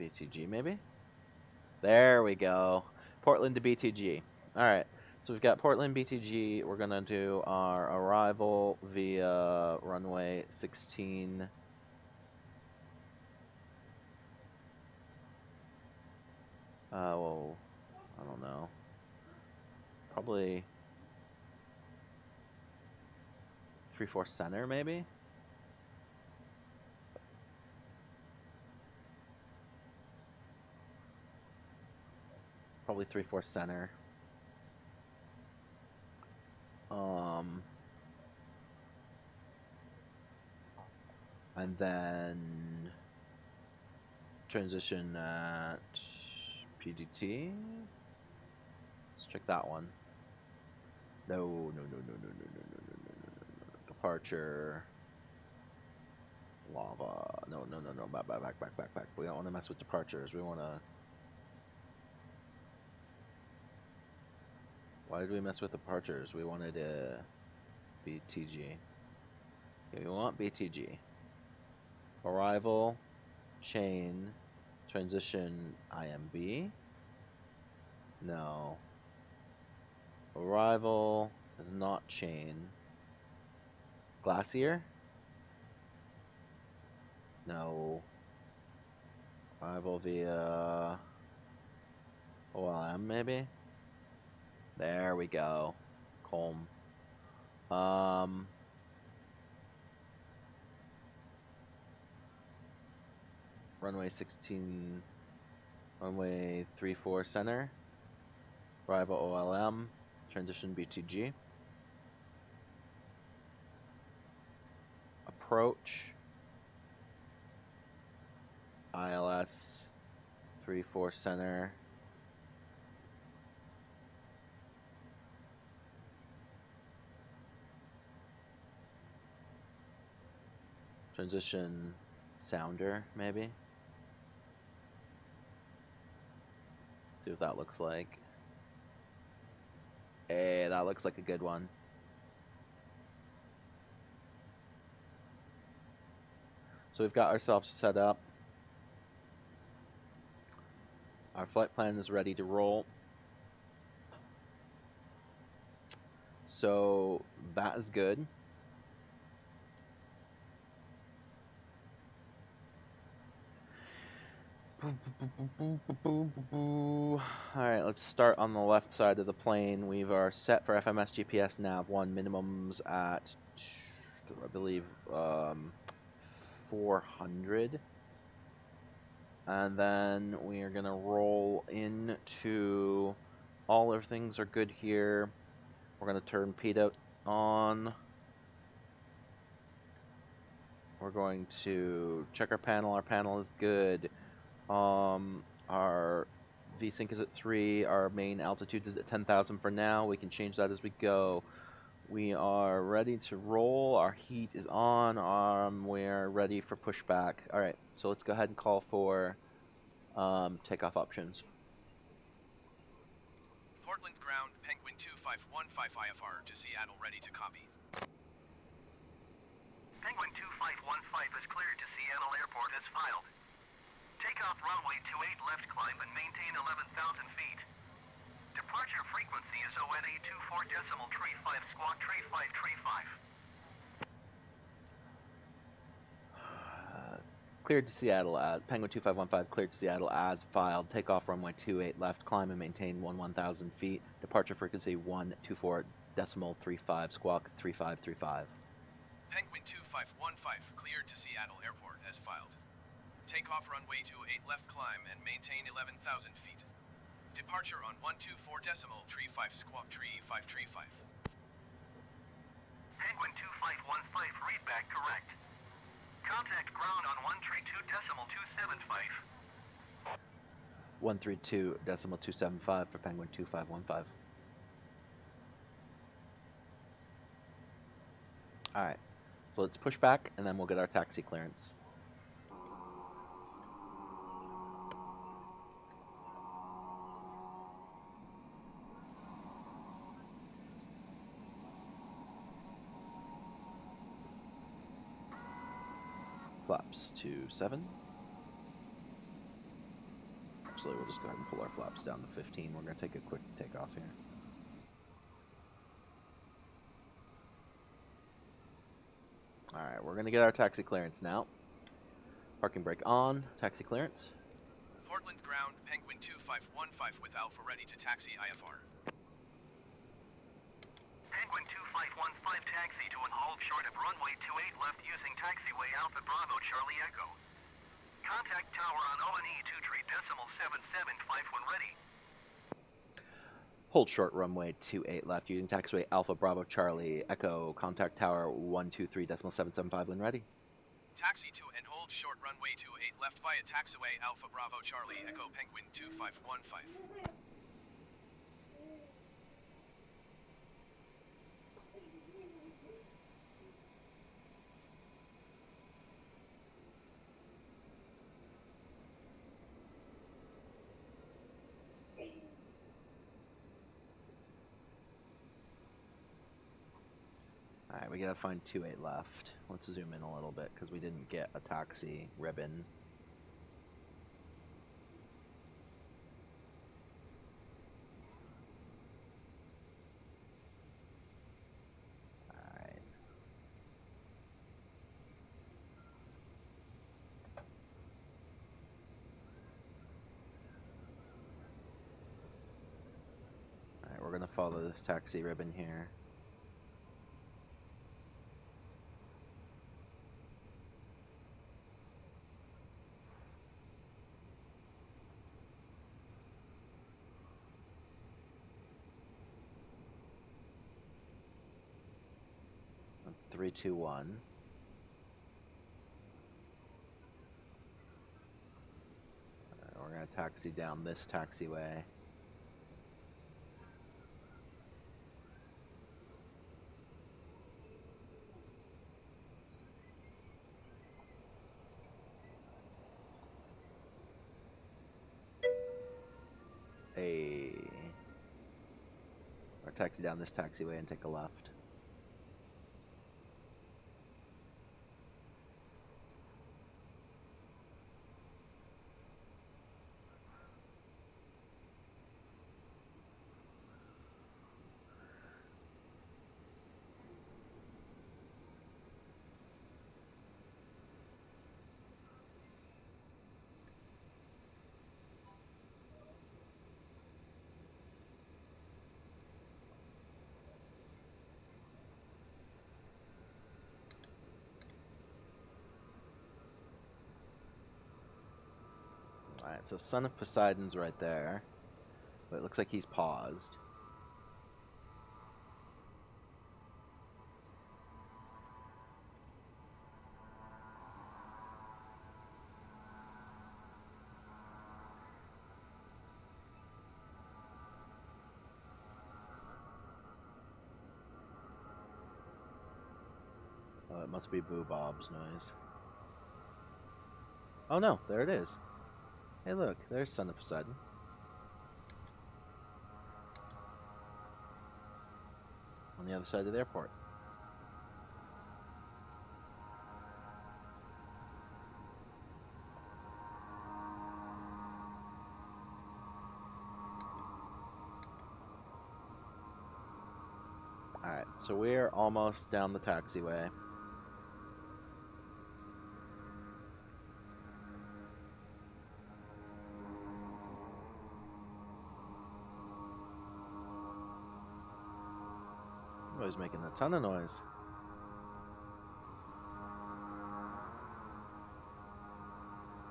Speaker 1: BTG maybe? There we go. Portland to BTG. Alright, so we've got Portland BTG. We're gonna do our arrival via runway 16. Well, I don't know. Probably 3-4 center maybe? Probably 3-4 center. And then transition at PDT. Let's check that one. No. Departure. Lava. No. Back. We don't want to mess with departures. We want to... Why did we mess with departures? We wanted BTG. Okay, we want BTG. Arrival, chain, transition IMB. No. Arrival is not chain. Glacier? No. Arrival via OLM maybe? There we go. Colm. Runway 16, runway 34 center, arrival OLM, transition BTG. Approach, ILS 34 center, transition sounder maybe. See what that looks like. Hey, that looks like a good one. So we've got ourselves set up. Our flight plan is ready to roll. So that is good. Alright, let's start on the left side of the plane. We are set for FMS GPS nav 1 minimums at, I believe, 400. And then we are going to roll into all our things are good here. We're going to turn PEDOT on. We're going to check our panel. Our panel is good. Our VSync is at 3. Our main altitude is at 10,000 for now. We can change that as we go. We are ready to roll. Our heat is on. We're ready for pushback. Alright, so let's go ahead and call for takeoff options.
Speaker 2: Portland ground, Penguin 2515 IFR to Seattle, ready to copy.
Speaker 4: Penguin 2515 is cleared to Seattle Airport as filed. Takeoff runway 28 left climb and maintain 11,000 feet. Departure frequency is ONA 24.35 squawk tree 5 tree 5.
Speaker 1: Cleared to Seattle at Penguin 2515, cleared to Seattle as filed. Takeoff runway 28 left, climb and maintain 11,000 feet. Departure frequency 124.35 squawk 3535.
Speaker 2: Penguin 2515, cleared to Seattle Airport as filed. Takeoff runway 28 left climb and maintain 11,000 feet. Departure on 124.35 squawk tree 5 tree 5.
Speaker 4: Penguin 2515, readback correct. Contact ground on 132.275.
Speaker 1: 132.275 for Penguin 2515. Alright, so let's push back and then we'll get our taxi clearance. Flaps to 7. Actually, we'll just go ahead and pull our flaps down to 15. We're going to take a quick takeoff here. Alright, we're going to get our taxi clearance now. Parking brake on, taxi clearance.
Speaker 2: Portland ground, Penguin 2515 with Alpha ready to taxi IFR.
Speaker 4: Penguin 2515, taxi to and hold short of runway 28 left using taxiway Alpha Bravo Charlie Echo. Contact tower on ONE 2.775 when ready.
Speaker 1: Hold short runway 28 left using taxiway Alpha Bravo Charlie Echo. Contact tower 123.775 when ready.
Speaker 2: Taxi to and hold short runway 28 left via taxiway Alpha Bravo Charlie Echo Penguin 2515.
Speaker 1: Alright, we gotta find 28 left. Let's zoom in a little bit because we didn't get a taxi ribbon. Alright. Alright, we're gonna follow this taxi ribbon here. That's 321. We're gonna taxi down this taxiway. or taxi down this taxiway and take a left. Alright, so Son of Poseidon's right there. But it looks like he's paused. Oh, it must be Boo Bob's noise. Oh no, there it is. Hey look, there's Son of Poseidon. On the other side of the airport. Alright, so we're almost down the taxiway. Oh, he's making a ton of noise.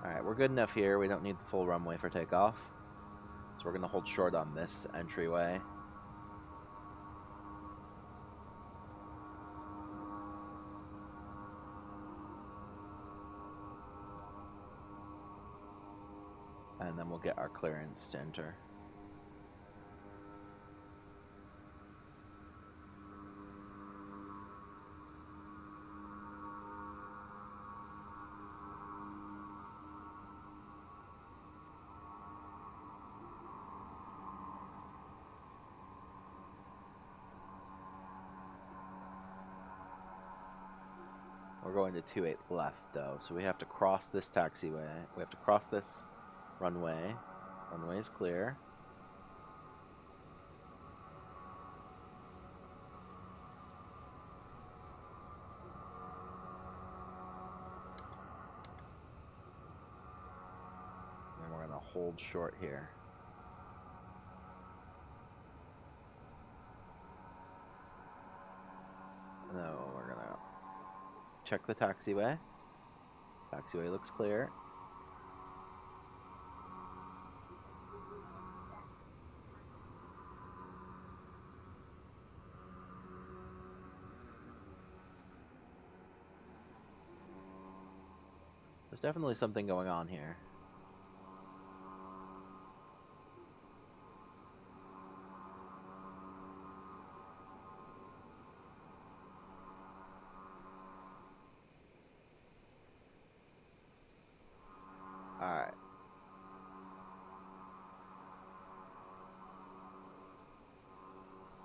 Speaker 1: Alright, we're good enough here. We don't need the full runway for takeoff. So we're going to hold short on this entryway. And then we'll get our clearance to enter. We're going to 28 left though, so we have to cross this taxiway. We have to cross this runway. Runway is clear. And we're going to hold short here. No, we're going to check the taxiway. Taxiway looks clear. There's definitely something going on here. Alright.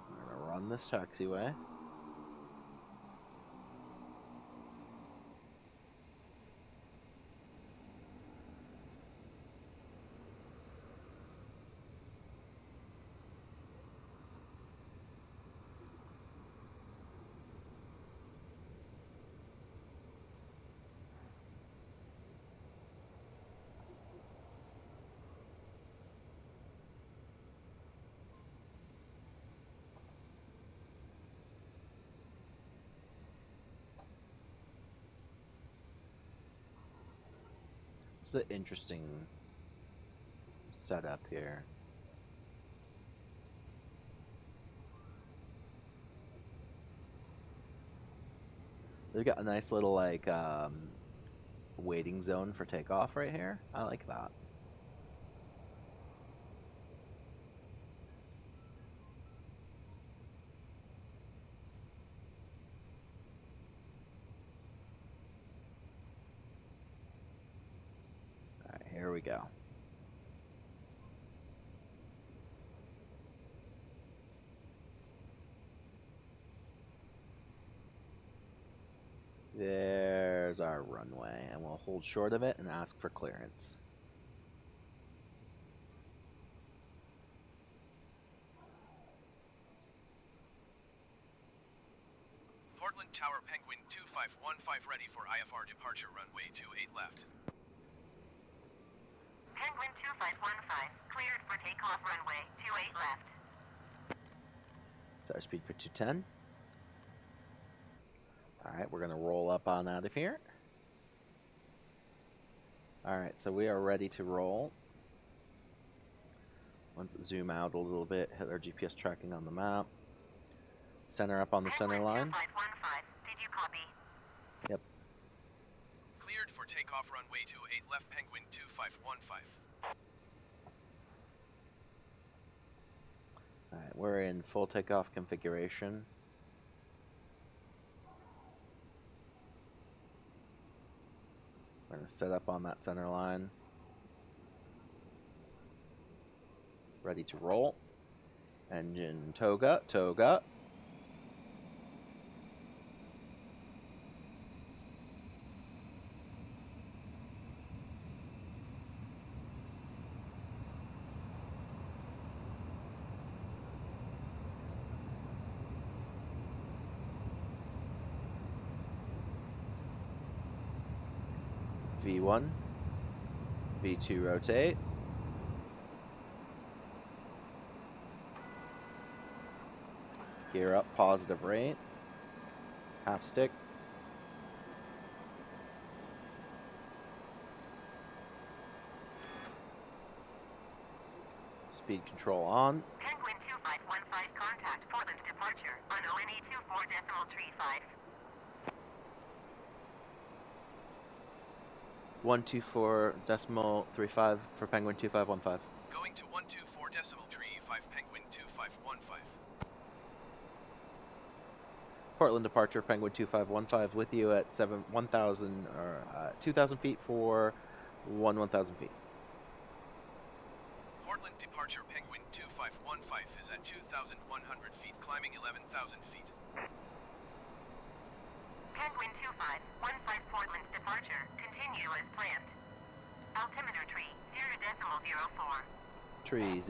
Speaker 1: We're going to run this taxiway. It's an interesting setup here. They've got a nice little like waiting zone for takeoff right here. I like that. Alright, here we go. There's our runway, and we'll hold short of it and ask for clearance.
Speaker 2: Portland Tower Penguin 2515 ready for IFR departure runway 28 left.
Speaker 3: Penguin 2515, cleared for takeoff runway 28 left.
Speaker 1: Set our speed for 210. Alright, we're going to roll up on out of here. Alright, so we are ready to roll. Let's zoom out a little bit, hit our GPS tracking on the map. Center up on the center line.
Speaker 3: 2515, did you copy?
Speaker 1: Yep.
Speaker 2: Cleared for takeoff runway 28 left Penguin 2515.
Speaker 1: Alright, we're in full takeoff configuration. We're going to set up on that center line. Ready to roll. Engine toga, toga. V1, V2 rotate. Gear up, positive rate. Half stick. Speed control on.
Speaker 3: Penguin 2515, contact Portland departure on ONE 24.35.
Speaker 1: 124.35 for Penguin 2515.
Speaker 2: Going to 124.35 Penguin 2515.
Speaker 1: Portland departure, Penguin 2515 with you at 2,000 feet for 1,000 feet.
Speaker 2: Portland departure Penguin 2515 is at 2,100 feet, climbing 11,000 feet.
Speaker 3: Penguin 2515, Portland departure, continue as planned. Altimeter tree 0.04.
Speaker 1: Tree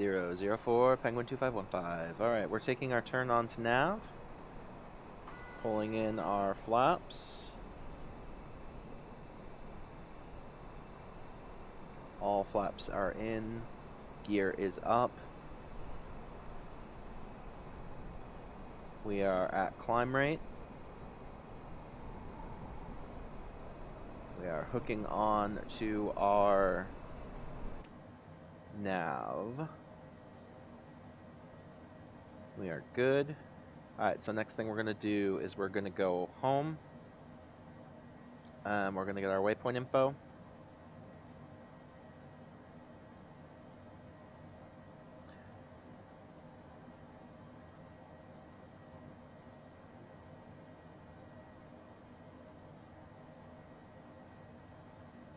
Speaker 1: 004, Penguin 2515. Alright, we're taking our turn on to nav. Pulling in our flaps. All flaps are in. Gear is up. We are at climb rate. We are hooking on to our nav. We are good. Alright, so next thing we're going to do is we're going to go home. We're going to get our waypoint info.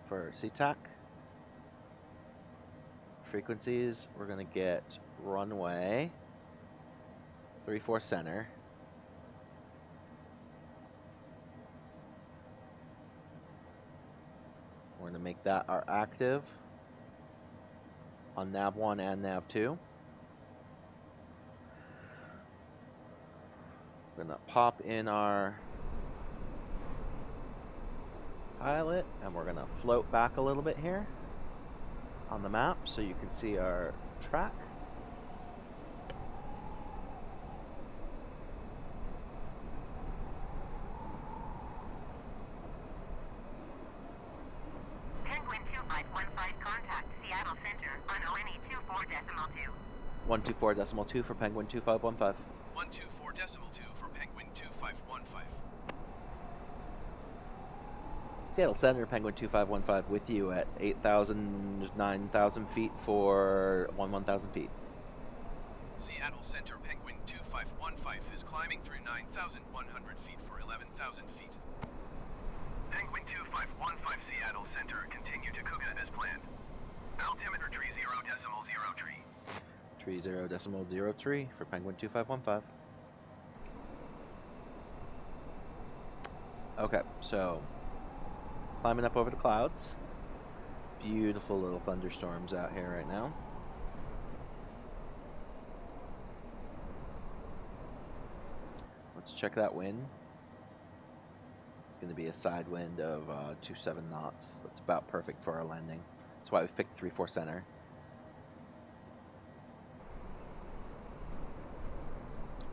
Speaker 1: For CTAC. Frequencies, we're going to get runway 34 center. We're going to make that our active on nav 1 and nav 2. We're going to pop in our pilot, and we're going to float back a little bit here on the map so you can see our track.
Speaker 3: Penguin 2515, contact Seattle Center on ONE 24.2.
Speaker 1: 124.2 for Penguin 2515.
Speaker 2: 124.2 for Penguin 2515.
Speaker 1: Seattle Center, Penguin 2515 with you at 8,000, 9,000 feet for 1,000 feet.
Speaker 2: Seattle Center Penguin 2515 is climbing through 9,100 feet for 11,000 feet.
Speaker 4: Penguin 2515 Seattle Center, continue to Kuga as planned. Altimeter tree 0.03.
Speaker 1: Tree 0.03 for Penguin 2515. Okay, so climbing up over the clouds. Beautiful little thunderstorms out here right now. Let's check that wind. It's going to be a side wind of 27 knots. That's about perfect for our landing. That's why we've picked 3-4 center.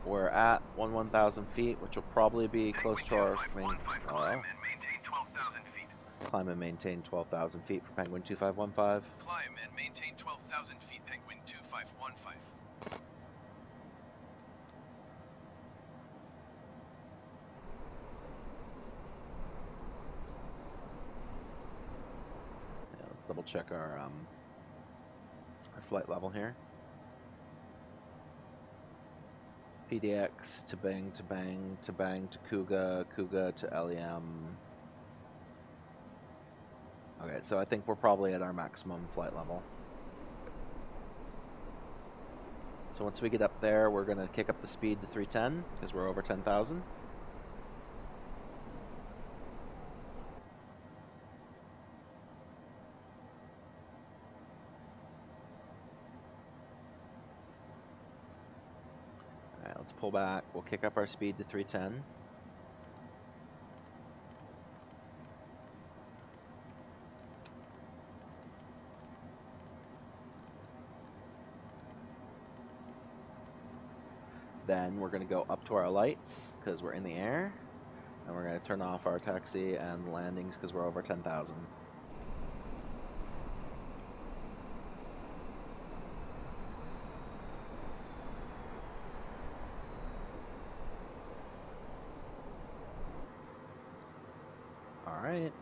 Speaker 1: We're at 1,000 feet, which will probably be close to our main.
Speaker 4: Climb and maintain 12,000 feet.
Speaker 1: Climb and maintain 12,000 feet for Penguin 2515.
Speaker 2: Climb and maintain 12,000 feet, Penguin 2515.
Speaker 1: Yeah, let's double check our flight level here. PDX to bang to bang to bang to Kuga, Kuga to LEM. Okay, so I think we're probably at our maximum flight level. So once we get up there, we're going to kick up the speed to 310 because we're over 10,000. Alright, let's pull back. We'll kick up our speed to 310. Then we're going to go up to our lights because we're in the air. And we're going to turn off our taxi and landings because we're over 10,000. Alright.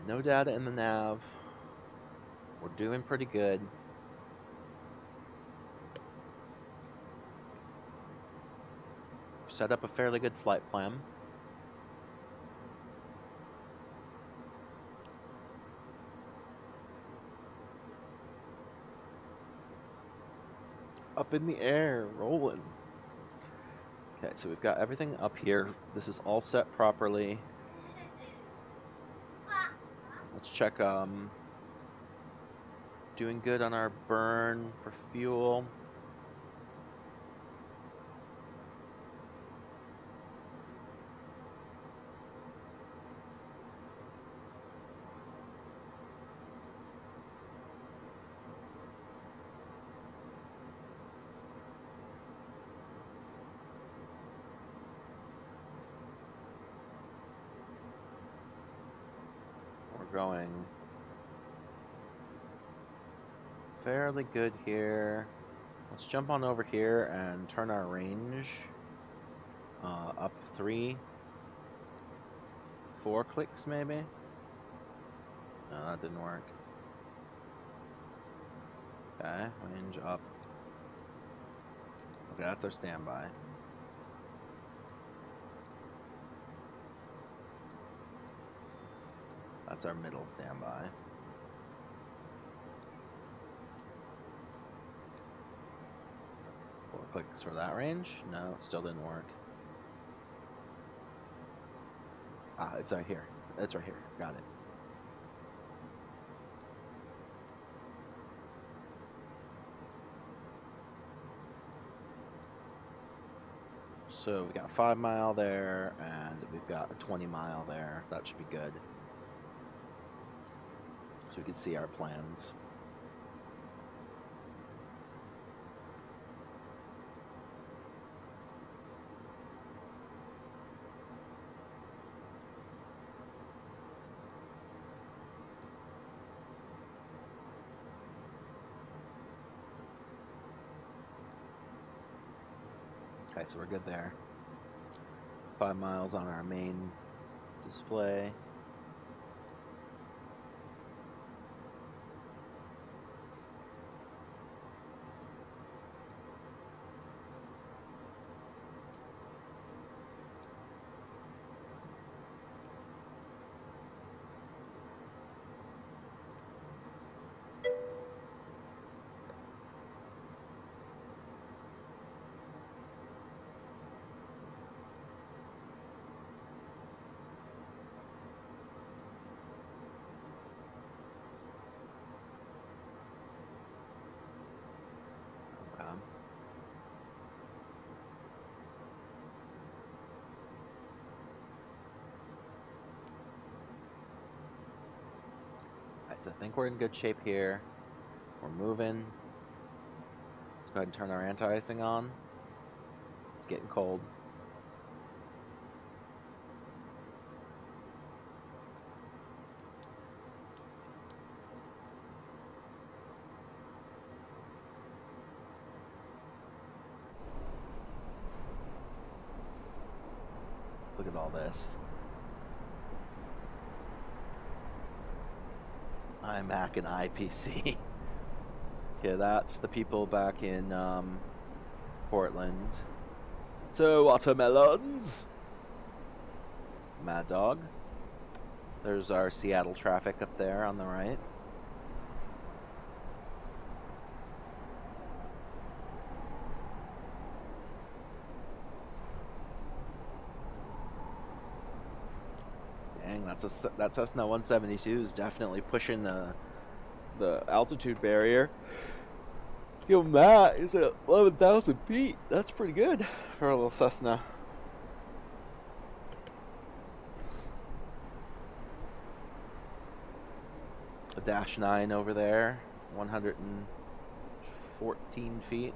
Speaker 1: No data in the nav. We're doing pretty good. Set up a fairly good flight plan. Up in the air, rolling. Okay, so we've got everything up here. This is all set properly. Let's check doing good on our burn for fuel. We're going fairly good here. Let's jump on over here and turn our range up 3, 4 clicks maybe. No, that didn't work. Okay, range up. Okay, that's our standby. That's our middle standby. Four clicks for that range. No, it still didn't work. Ah, it's right here. It's right here. Got it. So we got a 5 mile there, and we've got a 20 mile there. That should be good. So we can see our plans. Okay, so we're good there. 5 miles on our main display. So I think we're in good shape here. We're moving. Let's go ahead and turn our anti-icing on. It's getting cold. Look at all this. iMac and IPC. Okay, that's the people back in Portland. So, watermelons! Mad Dog. There's our Seattle traffic up there on the right. Dang, that Cessna 172 is definitely pushing the altitude barrier. Give him that. He's at 11,000 feet. That's pretty good for a little Cessna. A Dash 9 over there, 114 feet.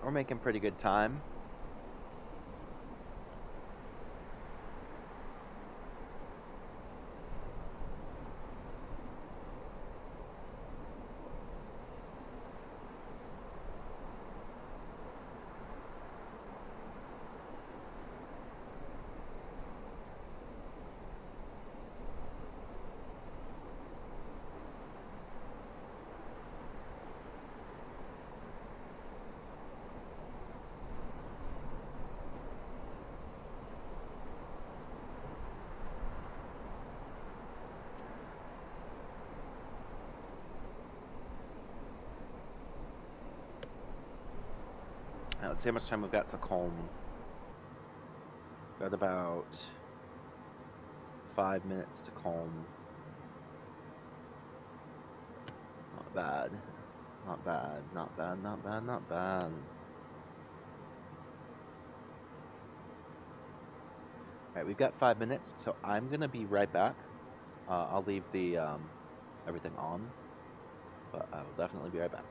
Speaker 1: We're making pretty good time. Now, let's see how much time we've got to comb. Got about 5 minutes to comb. Not bad. Not bad. Not bad. Not bad. Not bad. Alright, we've got 5 minutes, so I'm gonna be right back. I'll leave the everything on, but I will definitely be right back.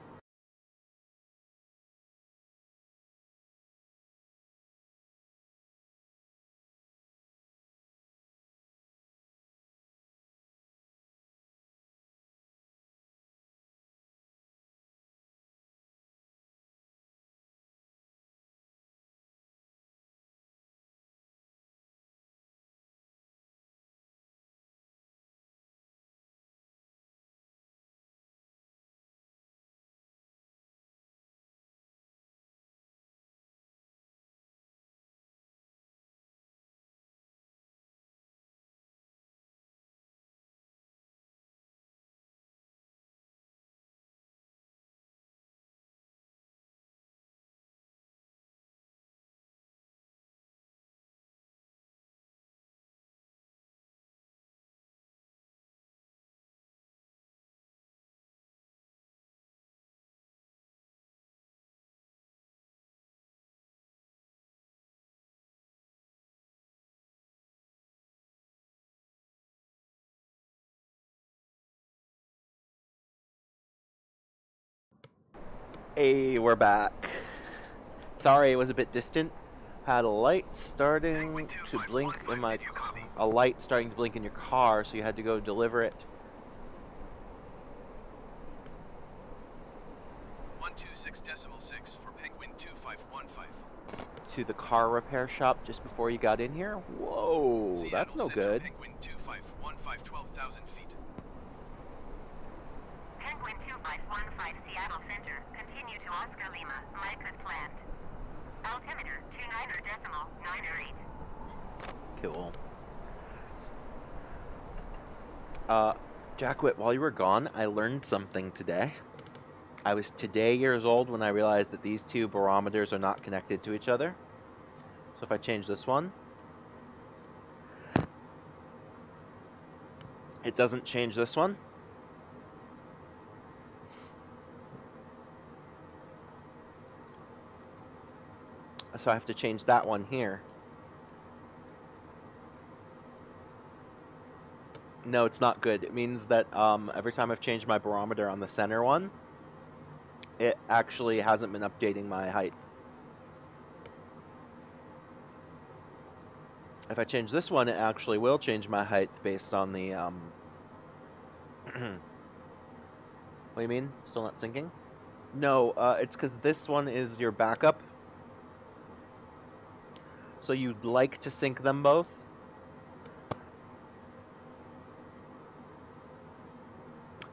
Speaker 1: Hey, we're back. Sorry, it was a bit distant. Had a light starting to blink in my a light starting to blink in your car, so you had to go deliver it
Speaker 2: 126.6 for Penguin 2515.
Speaker 1: to the car repair shop just before you got in here. Whoa,
Speaker 2: Seattle
Speaker 1: that's no
Speaker 2: Center,
Speaker 1: good.
Speaker 2: Penguin 2515, 12,000 feet.
Speaker 3: Penguin 2515 Seattle Center. Continue to Oscar Lima. Mike as planned. Altimeter 29.908.
Speaker 1: Cool. Jackwit, while you were gone, I learned something today. I was today years old when I realized that these two barometers are not connected to each other. So if I change this one, it doesn't change this one. So I have to change that one here. No, it's not good. It means that every time I've changed my barometer on the center one, it actually hasn't been updating my height. If I change this one, it actually will change my height based on the what do you mean? Still not syncing? No, it's because this one is your backup. So you'd like to sync them both.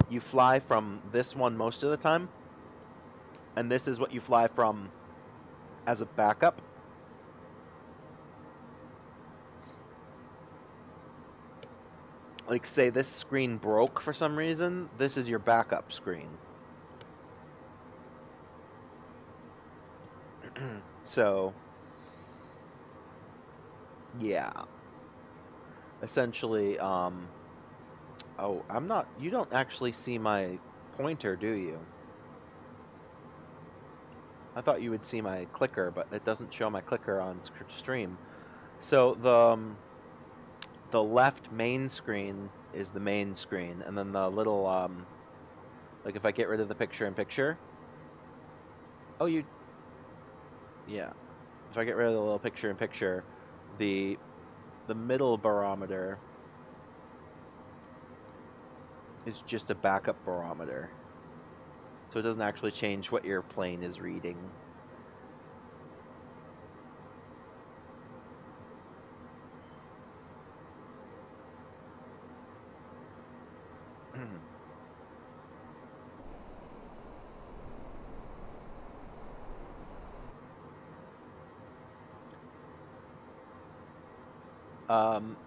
Speaker 1: You fly from this one most of the time, and this is what you fly from as a backup. Like, say this screen broke for some reason, this is your backup screen. So, yeah. Essentially, oh, I'm not, you don't actually see my pointer, do you? I thought you would see my clicker, but it doesn't show my clicker on stream. So the left main screen is the main screen, and then the little like if I get rid of the picture-in-picture, oh yeah, if I get rid of the little picture-in-picture, the middle barometer is just a backup barometer, so it doesn't actually change what your plane is reading.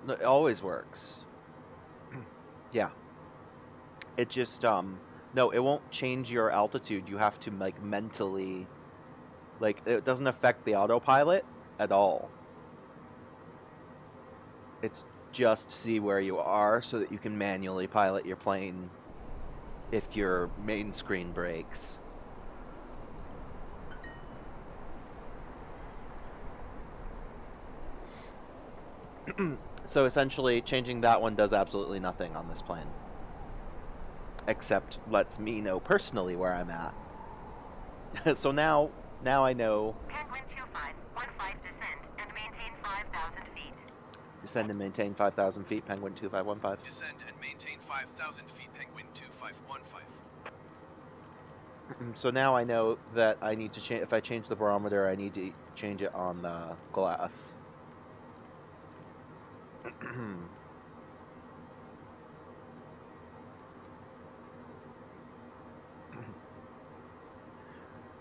Speaker 1: It always works. Yeah. It just no, it won't change your altitude. You have to like mentally, like, it doesn't affect the autopilot at all. It's just see where you are so that you can manually pilot your plane if your main screen breaks. So essentially, changing that one does absolutely nothing on this plane. Except lets me know personally where I'm at. So now I know.
Speaker 3: Penguin 2515 descend and maintain 5,000 feet.
Speaker 1: Descend and maintain 5,000 feet, Penguin 2515.
Speaker 2: Descend and maintain 5,000 feet, Penguin 2515.
Speaker 1: So now I know that I need to change. If I change the barometer, I need to change it on the glass.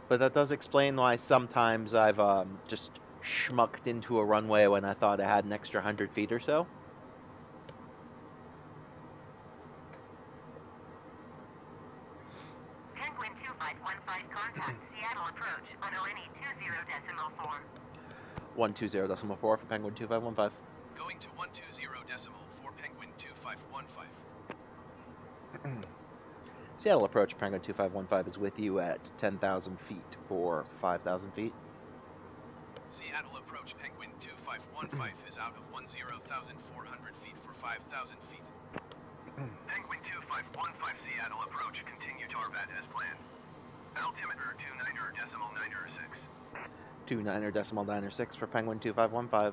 Speaker 1: But that does explain why sometimes I've just schmucked into a runway when I thought I had an extra 100 feet or so.
Speaker 3: Penguin 2515 contact Seattle approach on ONE 20.4.
Speaker 1: 120.4 for Penguin 2515.
Speaker 2: Going to 120.4, Penguin 2515.
Speaker 1: Seattle approach Penguin 2515 is with you at 10,000 feet for 5,000 feet.
Speaker 2: Seattle approach, Penguin 2515 is out of 10,400 feet for 5,000 feet.
Speaker 4: Penguin 2515 Seattle approach, continue to Arbat as planned. Altimeter 29.906.
Speaker 1: 29.906 for Penguin 2515.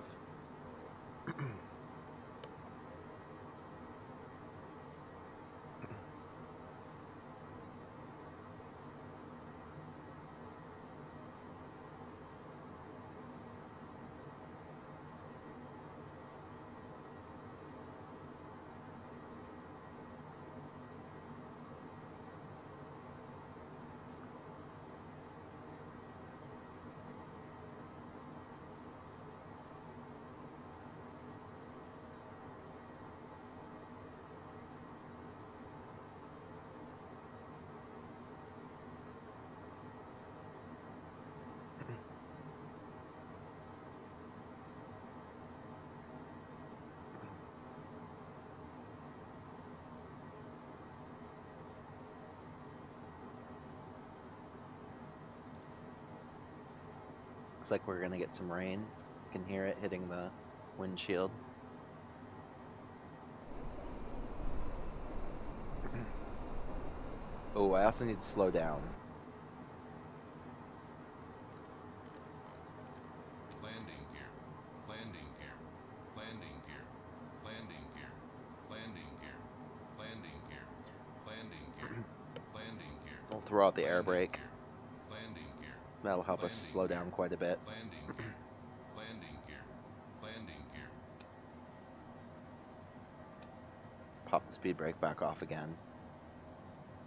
Speaker 1: Looks like we're gonna get some rain. You can hear it hitting the windshield. Oh, I also need to slow down.
Speaker 5: Landing gear. Landing gear. Landing gear. Landing gear. Landing gear. Landing gear. Landing gear. Landing gear.
Speaker 1: We'll throw out the air brake.
Speaker 5: Gear. Landing gear.
Speaker 1: That'll help us
Speaker 5: Landing
Speaker 1: slow
Speaker 5: gear.
Speaker 1: down quite a bit.
Speaker 5: Landing gear. Landing gear. Landing gear.
Speaker 1: Pop the speed brake back off again.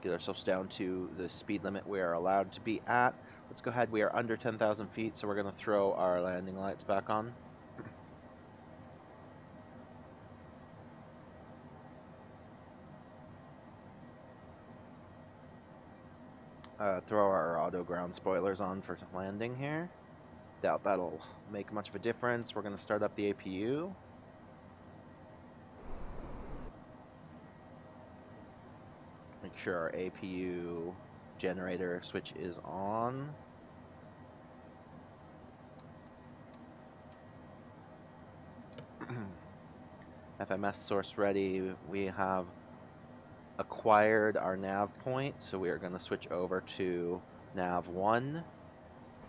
Speaker 1: Get ourselves down to the speed limit we are allowed to be at. Let's go ahead. We are under 10,000 feet, so we're going to throw our landing lights back on. Throw our auto ground spoilers on for landing here. Doubt that'll make much of a difference. We're going to start up the APU. Make sure our APU generator switch is on. FMS source ready. We have acquired our nav point, so we are going to switch over to nav 1,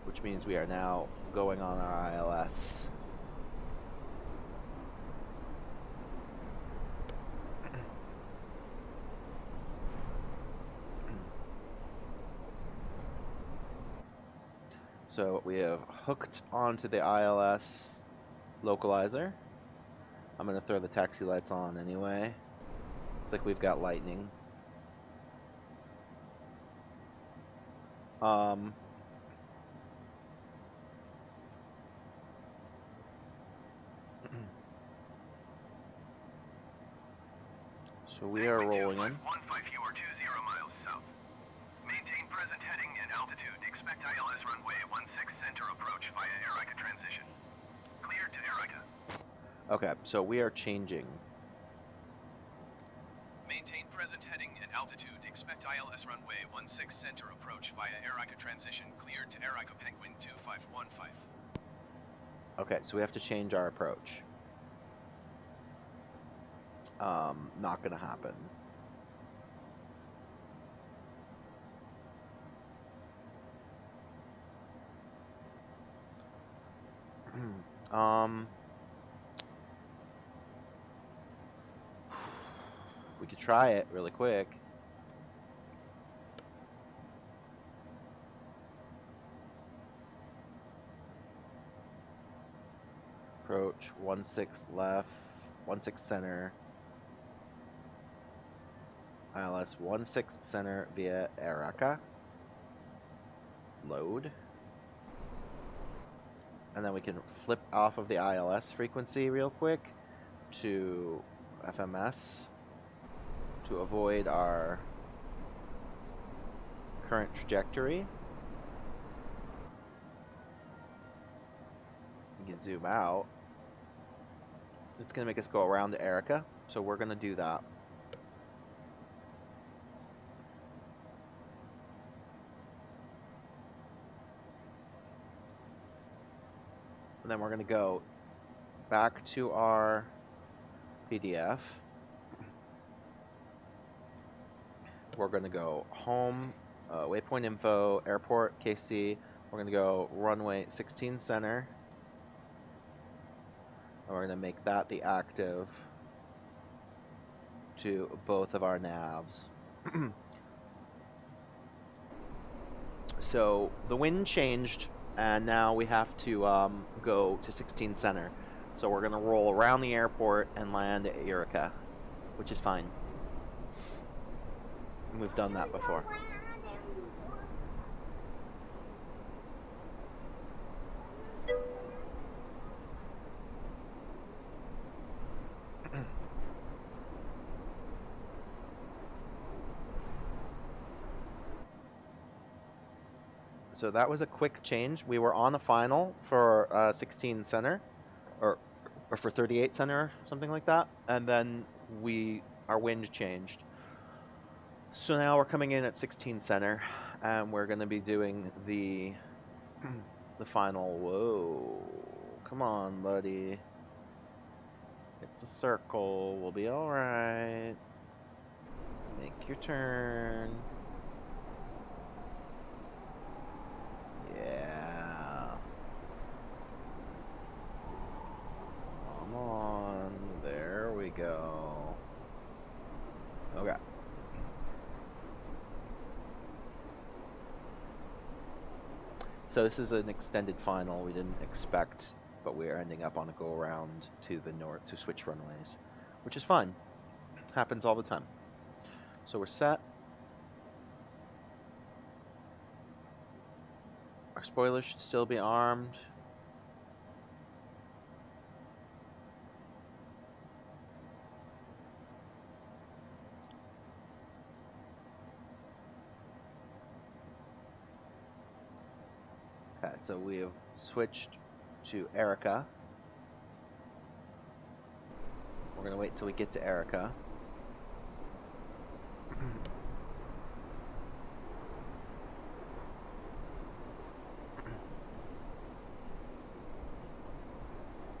Speaker 1: which means we are now going on our ILS. So we have hooked onto the ILS localizer. I'm going to throw the taxi lights on anyway. Looks like we've got lightning. So we are rolling in.
Speaker 4: 15, you are 20 miles south. Maintain present heading and altitude. Expect ILS runway 16 center approach via Arica transition. Cleared to Arica.
Speaker 1: Okay, so we are changing.
Speaker 2: Maintain present heading and altitude. Expect ILS runway 16 center approach via Arica transition. Cleared to Arica Penguin 2515.
Speaker 1: Okay, so we have to change our approach. Not gonna happen. We could try it really quick. Approach 16 left, 16 center. ILS 16 center via Arica. Load. And then we can flip off of the ILS frequency real quick to FMS to avoid our current trajectory. You can zoom out. It's going to make us go around to Arica, so we're going to do that. And then we're going to go back to our PDF. We're going to go home, waypoint info, airport, KC. We're going to go runway 16 center. And we're going to make that the active to both of our navs. So the wind changed, and now we have to go to 16 center. So we're going to roll around the airport and land at Arica, which is fine. We've done that before. So that was a quick change. We were on a final for 16 center, or for 38 center, something like that, and then our wind changed. So now we're coming in at 16 center, and we're going to be doing the the final. Whoa. Come on, buddy. It's a circle. We'll be alright. Make your turn. Yeah. Come on. There we go. Okay. So this is an extended final we didn't expect, but we are ending up on a go around to the north to switch runways, which is fun. Happens all the time. So we're set. Our spoilers should still be armed. Okay, so we have switched to Erica. We're gonna wait till we get to Erica.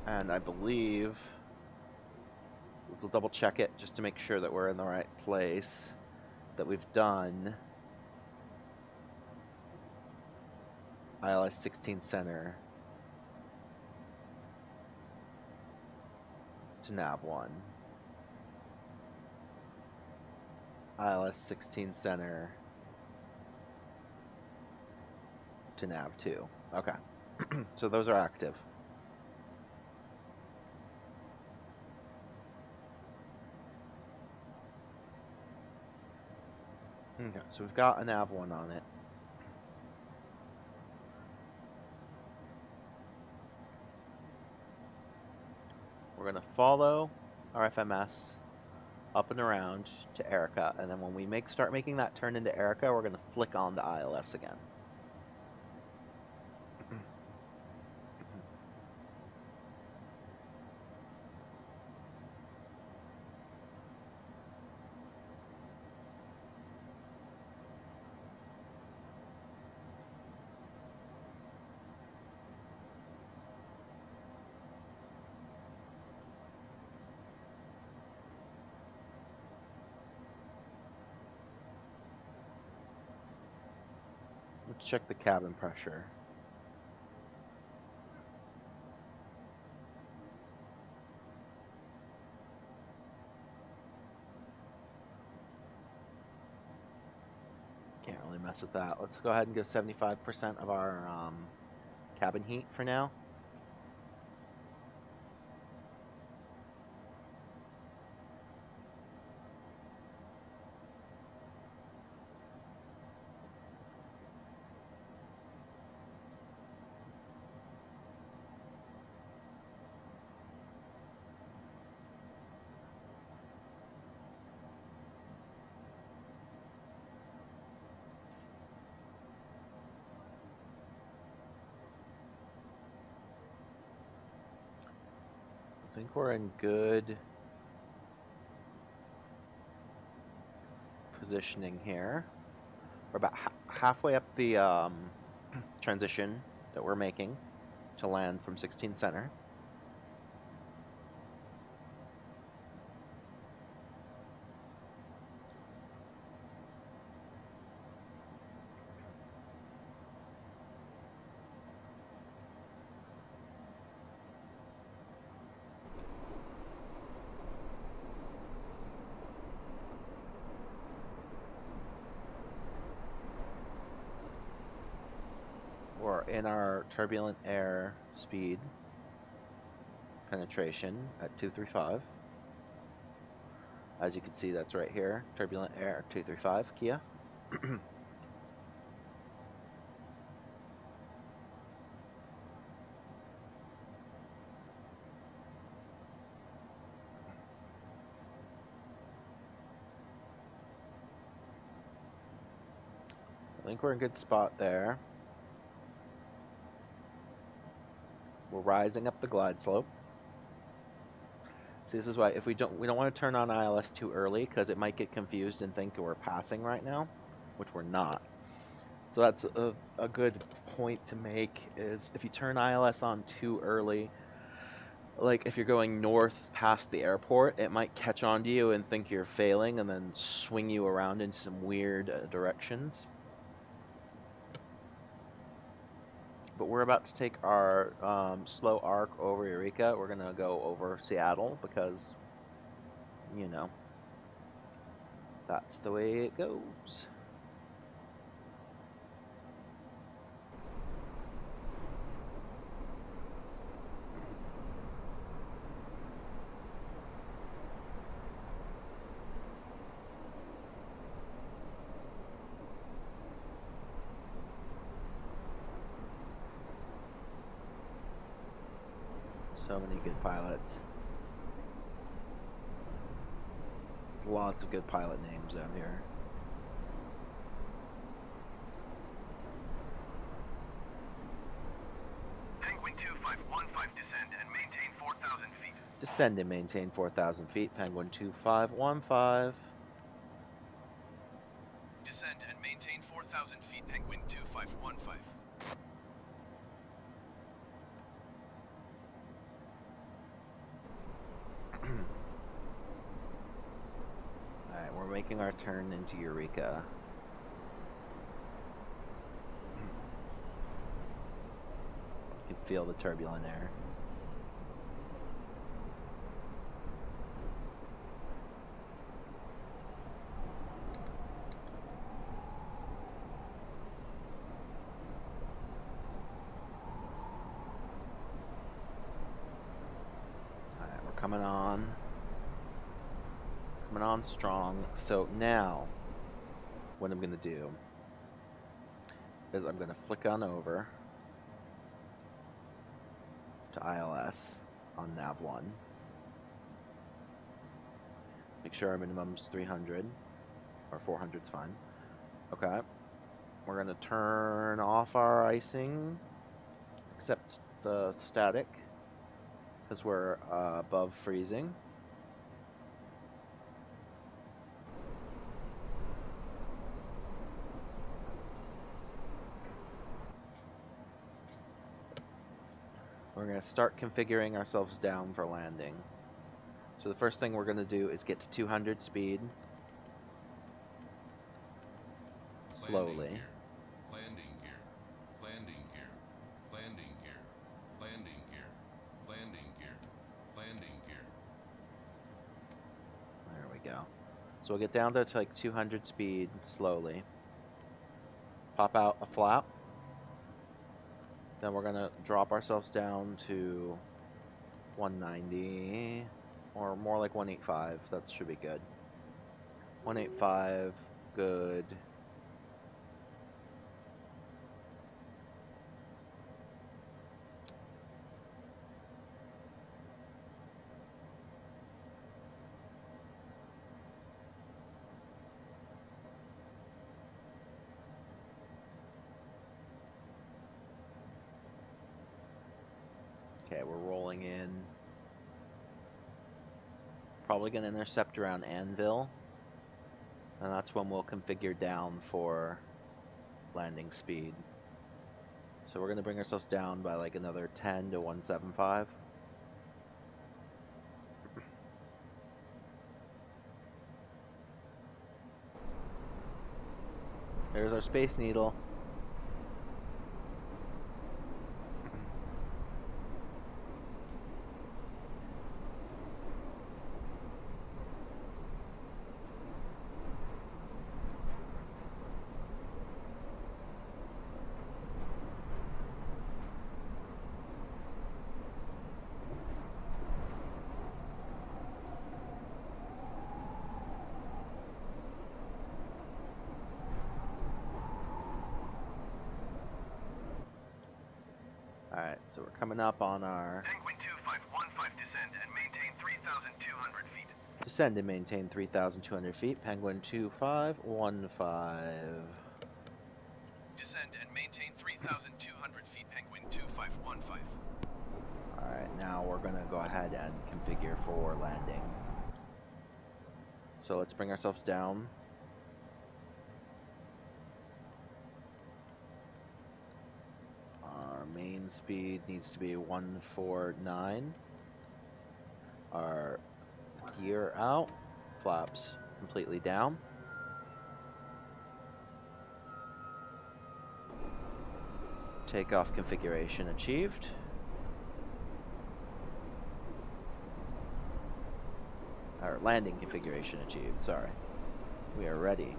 Speaker 1: And I believe we'll double check it just to make sure that we're in the right place. That we've done ILS 16 center to nav 1. ILS 16 center to nav 2. Okay. So those are active. Okay, so we've got a nav 1 on it. We're going to follow our FMS up and around to Erica, and then when we start making that turn into Erica, we're going to flick on the ILS again. Let's check the cabin pressure. Can't really mess with that. Let's go ahead and get 75% of our cabin heat for now. I think we're in good positioning here. We're about halfway up the transition that we're making to land from 16 center. We're in our turbulent air speed penetration at 235. As you can see, that's right here. Turbulent air 235, Kia. I think we're in a good spot there. We're rising up the glide slope. See, this is why if we don't want to turn on ILS too early because it might get confused and think we're passing right now, which we're not. So that's a good point to make, is if you turn ILS on too early, like if you're going north past the airport, it might catch on to you and think you're failing and then swing you around into some weird directions. But we're about to take our slow arc over Eureka. We're going to go over Seattle because, you know, that's the way it goes. So many good pilots. There's lots of good pilot names out here.
Speaker 4: Penguin 2515, descend and maintain 4,000 feet.
Speaker 1: Descend and maintain 4,000 feet. Penguin 2515.
Speaker 2: Descend and maintain 4,000 feet. Penguin 2515.
Speaker 1: Alright, we're making our turn into Eureka. You can feel the turbulent air. Alright, we're coming on. Coming on strong. So now, what I'm going to do is I'm going to flick on over to ILS on nav1. Make sure our minimum's 300, or 400's fine. Okay. We're going to turn off our icing, except the static, because we're above freezing. We're going to start configuring ourselves down for landing. So the first thing we're going to do is get to 200 speed. Slowly.
Speaker 5: Landing gear. Landing gear. Landing gear. Landing gear. Landing gear. Landing gear.
Speaker 1: There we go. So we'll get down to like 200 speed slowly. Pop out a flap. Then we're going to drop ourselves down to 190, or more like 185. That should be good. 185, good. Okay, we're rolling in. Probably going to intercept around Anvil. And that's when we'll configure down for landing speed. So we're going to bring ourselves down by like another 10 to 175. There's our Space Needle. Alright, so we're coming up on our
Speaker 4: Penguin 2515, descend and maintain 3,200 feet.
Speaker 1: descend and maintain 3,200 feet. Penguin 2515.
Speaker 2: Descend and maintain 3,200 feet. Penguin 2515.
Speaker 1: Alright, now we're going to go ahead and configure for landing. So let's bring ourselves down. speed needs to be 149. Our gear out, flaps completely down. Takeoff configuration achieved. Or landing configuration achieved, sorry. We are ready.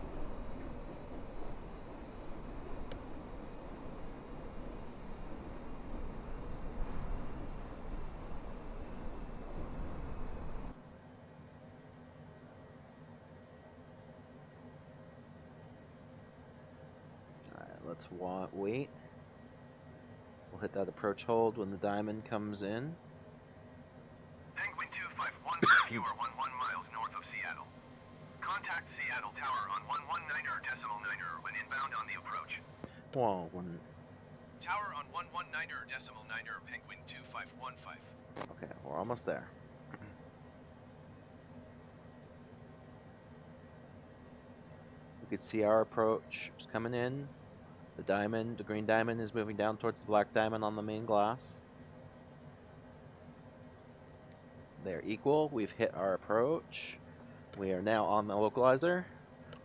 Speaker 1: Alright, let's wait. We'll hit that approach hold when the diamond comes in.
Speaker 4: Penguin 2515, you are 11 miles north of Seattle. Contact Seattle Tower on 119.9 when inbound on the approach.
Speaker 1: Whoa,
Speaker 2: Tower on 119.9, Penguin 2515.
Speaker 1: okay, we're almost there. We could see our approach is coming in. The green diamond is moving down towards the black diamond on the main glass. They're equal. We've hit our approach. We are now on the localizer,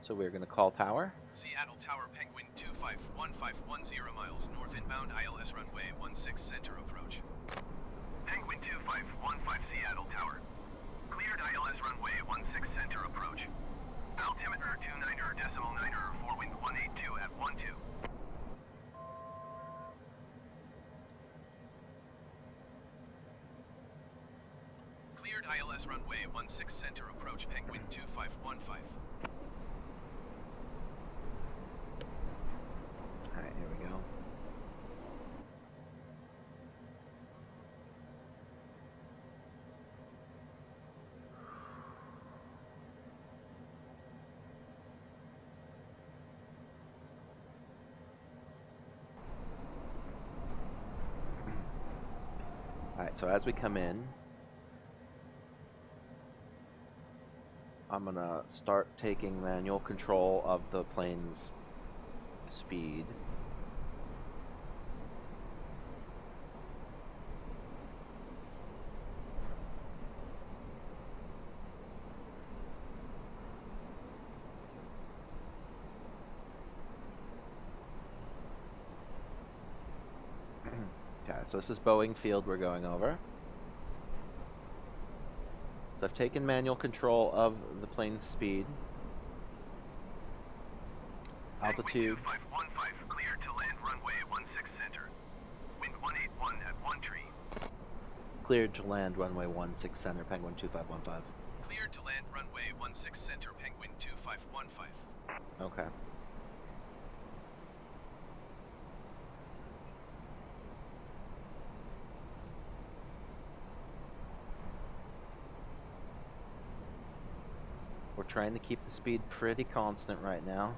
Speaker 1: so we're going to call tower.
Speaker 2: Seattle Tower, Penguin 251510 miles north inbound ILS runway 16 center approach.
Speaker 4: Penguin 2515 Seattle Tower. Cleared ILS runway 16 center approach. Altimeter 29.9, 4 wind 182 at 12.
Speaker 2: Cleared ILS runway 16 center approach, Penguin 2515.
Speaker 1: Alright, here we go. Alright, so as we come in, I'm gonna start taking manual control of the plane's speed. Okay, so this is Boeing Field we're going over. So I've taken manual control of the plane's speed. Altitude.
Speaker 4: 2515 cleared to land runway 16 center. Wind 181 at 1 tree.
Speaker 1: Cleared to land runway 16 center, Penguin 2515.
Speaker 2: Cleared to land runway 16 center, Penguin 2515.
Speaker 1: Okay. We're trying to keep the speed pretty constant right now.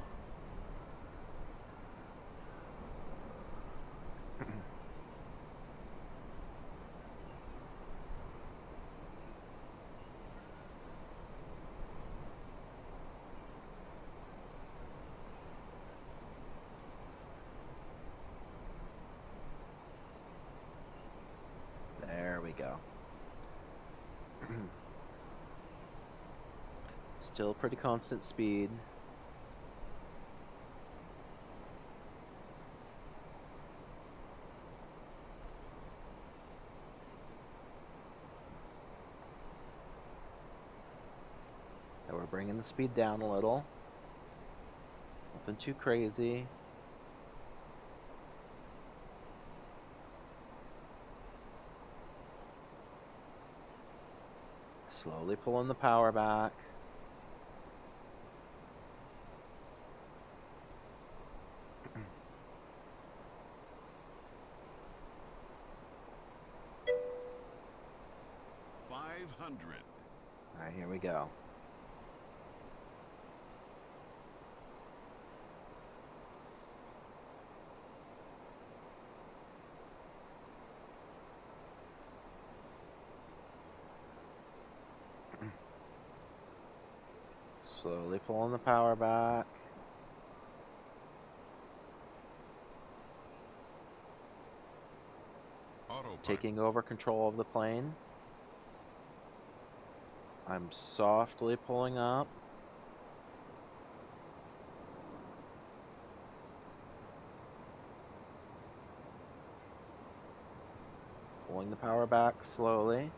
Speaker 1: There we go. Still pretty constant speed. And we're bringing the speed down a little. Nothing too crazy. Slowly pulling the power back. Alright, here we go. Slowly pulling the power back. taking over control of the plane. I'm softly pulling up. Pulling the power back slowly.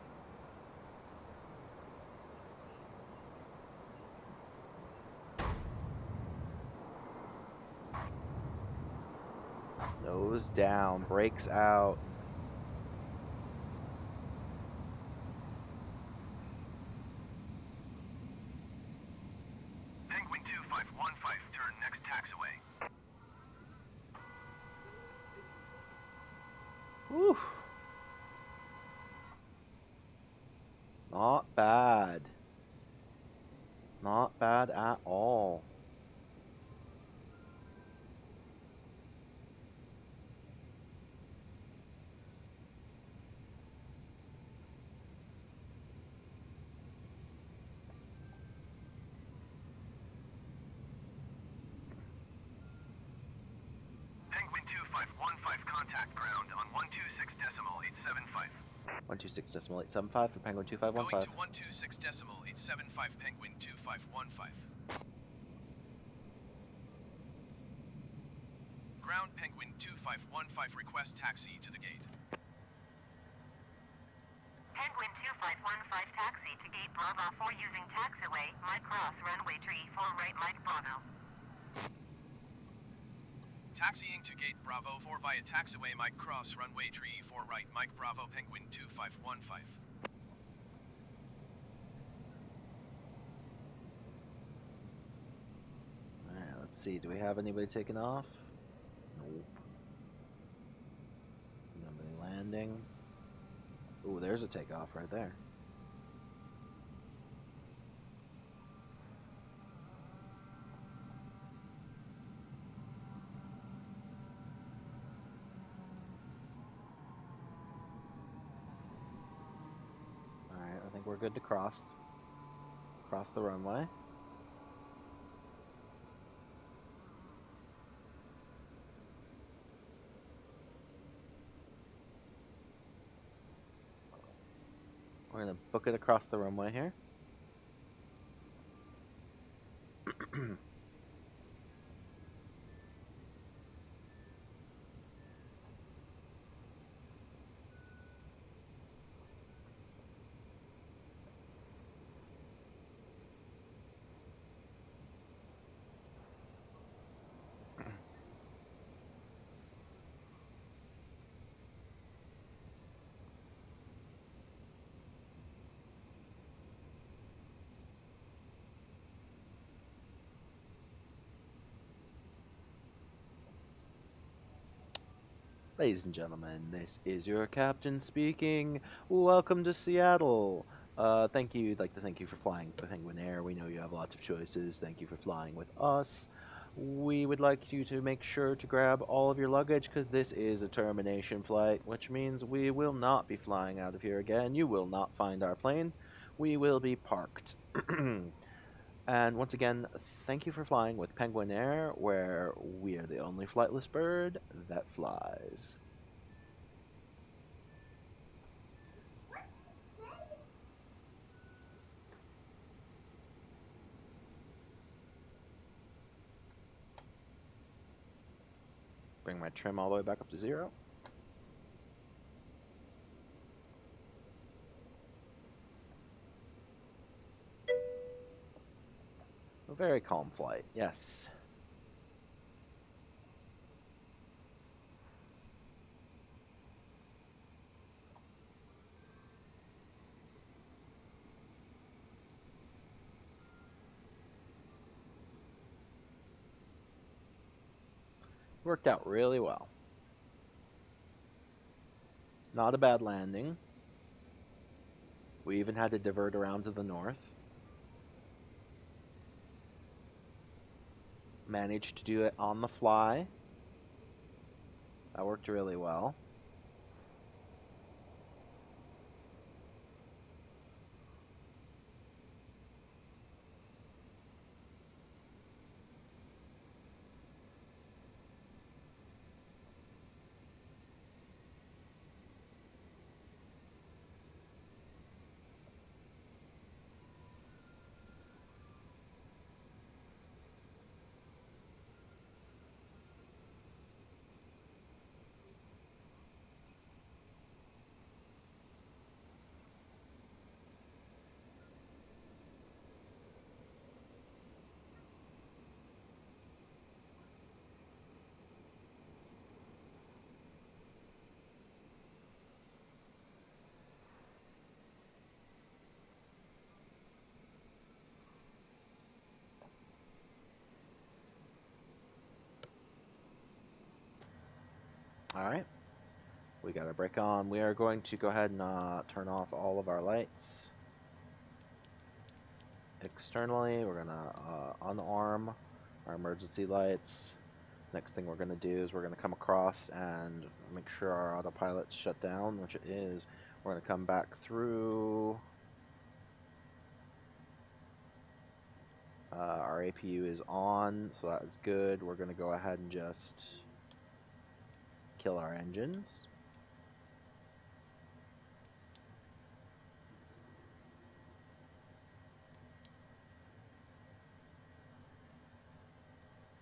Speaker 1: Nose down, brakes out.
Speaker 4: Penguin 2515, turn next taxiway.
Speaker 1: Whew. Not bad. Not bad at all.
Speaker 4: Penguin 2515, contact ground on 126.875.
Speaker 1: 126.875 for Penguin
Speaker 2: Going
Speaker 1: 2515.
Speaker 2: to 126.875 Penguin 2515. Ground Penguin 2515, request taxi to the gate.
Speaker 3: Penguin 2515 taxi to gate Bravo 4 using taxiway, Mike Cross runway 34 right Mike Bravo.
Speaker 2: Taxiing to gate Bravo 4 via taxiway Mike Cross runway 34 right Mike Bravo Penguin 2515.
Speaker 1: Alright, let's see. Do we have anybody taking off? Nope. Nobody landing. Ooh, there's a takeoff right there. Alright, I think we're good to cross the runway. We're gonna book it across the runway here. Ladies and gentlemen, this is your captain speaking. Welcome to Seattle. Thank you. I'd like to thank you for flying with Penguin Air. We know you have lots of choices. Thank you for flying with us. We would like you to make sure to grab all of your luggage because this is a termination flight, which means we will not be flying out of here again. You will not find our plane. We will be parked. And once again, thank you for flying with Penguin Air, where we are the only flightless bird that flies. Bring my trim all the way back up to 0. A very calm flight, yes. Worked out really well. Not a bad landing. We even had to divert around to the north. Managed to do it on the fly. That worked really well. All right. We got our brake on. We are going to go ahead and turn off all of our lights. Externally, we're going to unarm our emergency lights. Next thing we're going to do is we're going to come across and make sure our autopilot's shut down, which it is. We're going to come back through. Our APU is on, so that is good. We're going to go ahead and just kill our engines.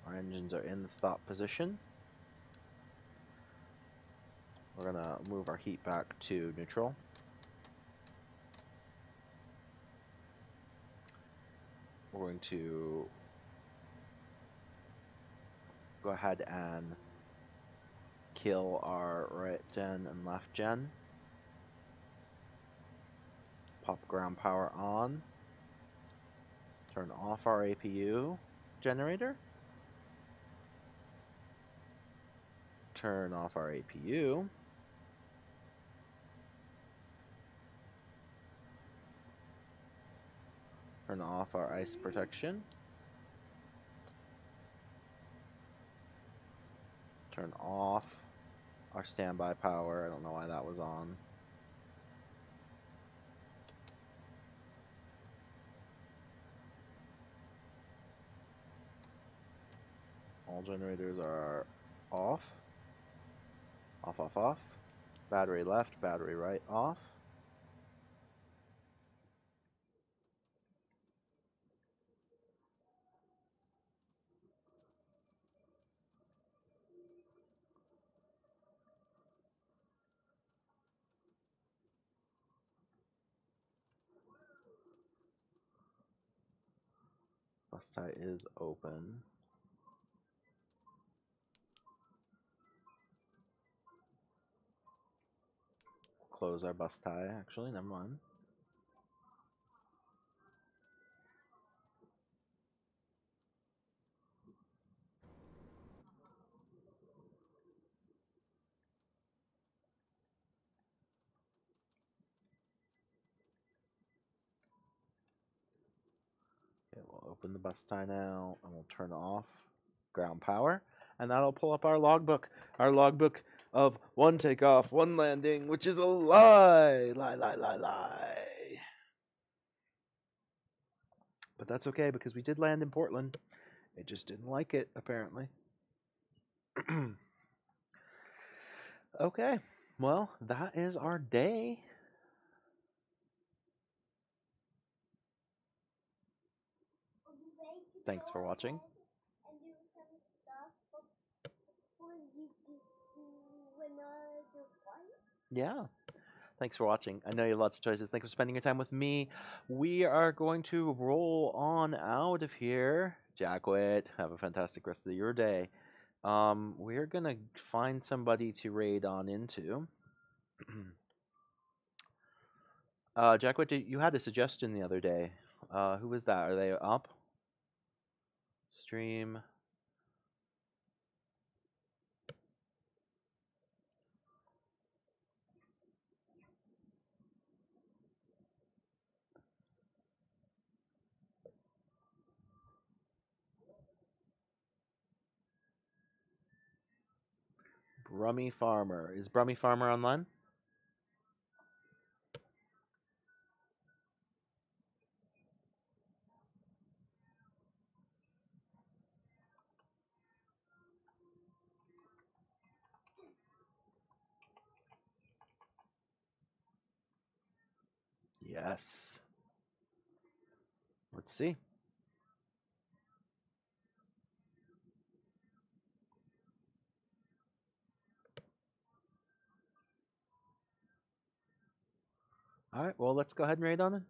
Speaker 1: Our engines are in the stop position. We're going to move our heat back to neutral. We're going to go ahead and kill our right gen and left gen. Pop ground power on. Turn off our APU generator. Turn off our APU. Turn off our ice protection. Turn off our standby power. I don't know why that was on. All generators are off. Off, off, off. Battery left, battery right, off. Bus tie is open. Close our bus tie, actually, never mind. Okay, we'll open the bus tie now, and we'll turn off ground power, and that'll pull up our logbook. Our logbook of one takeoff, one landing, which is a lie. Lie, lie, lie, lie. But that's okay, because we did land in Portland. It just didn't like it, apparently. Okay, well, that is our day. Thanks for watching. Yeah. Thanks for watching. I know you have lots of choices. Thanks for spending your time with me. We are going to roll on out of here. Jackwit, have a fantastic rest of your day. We're going to find somebody to raid on into. Jackwit, you had a suggestion the other day. Who was that? Are they up? Stream. Brummy Farmer. Is Brummy Farmer online? Yes. Let's see. All right, well, let's go ahead and raid on it.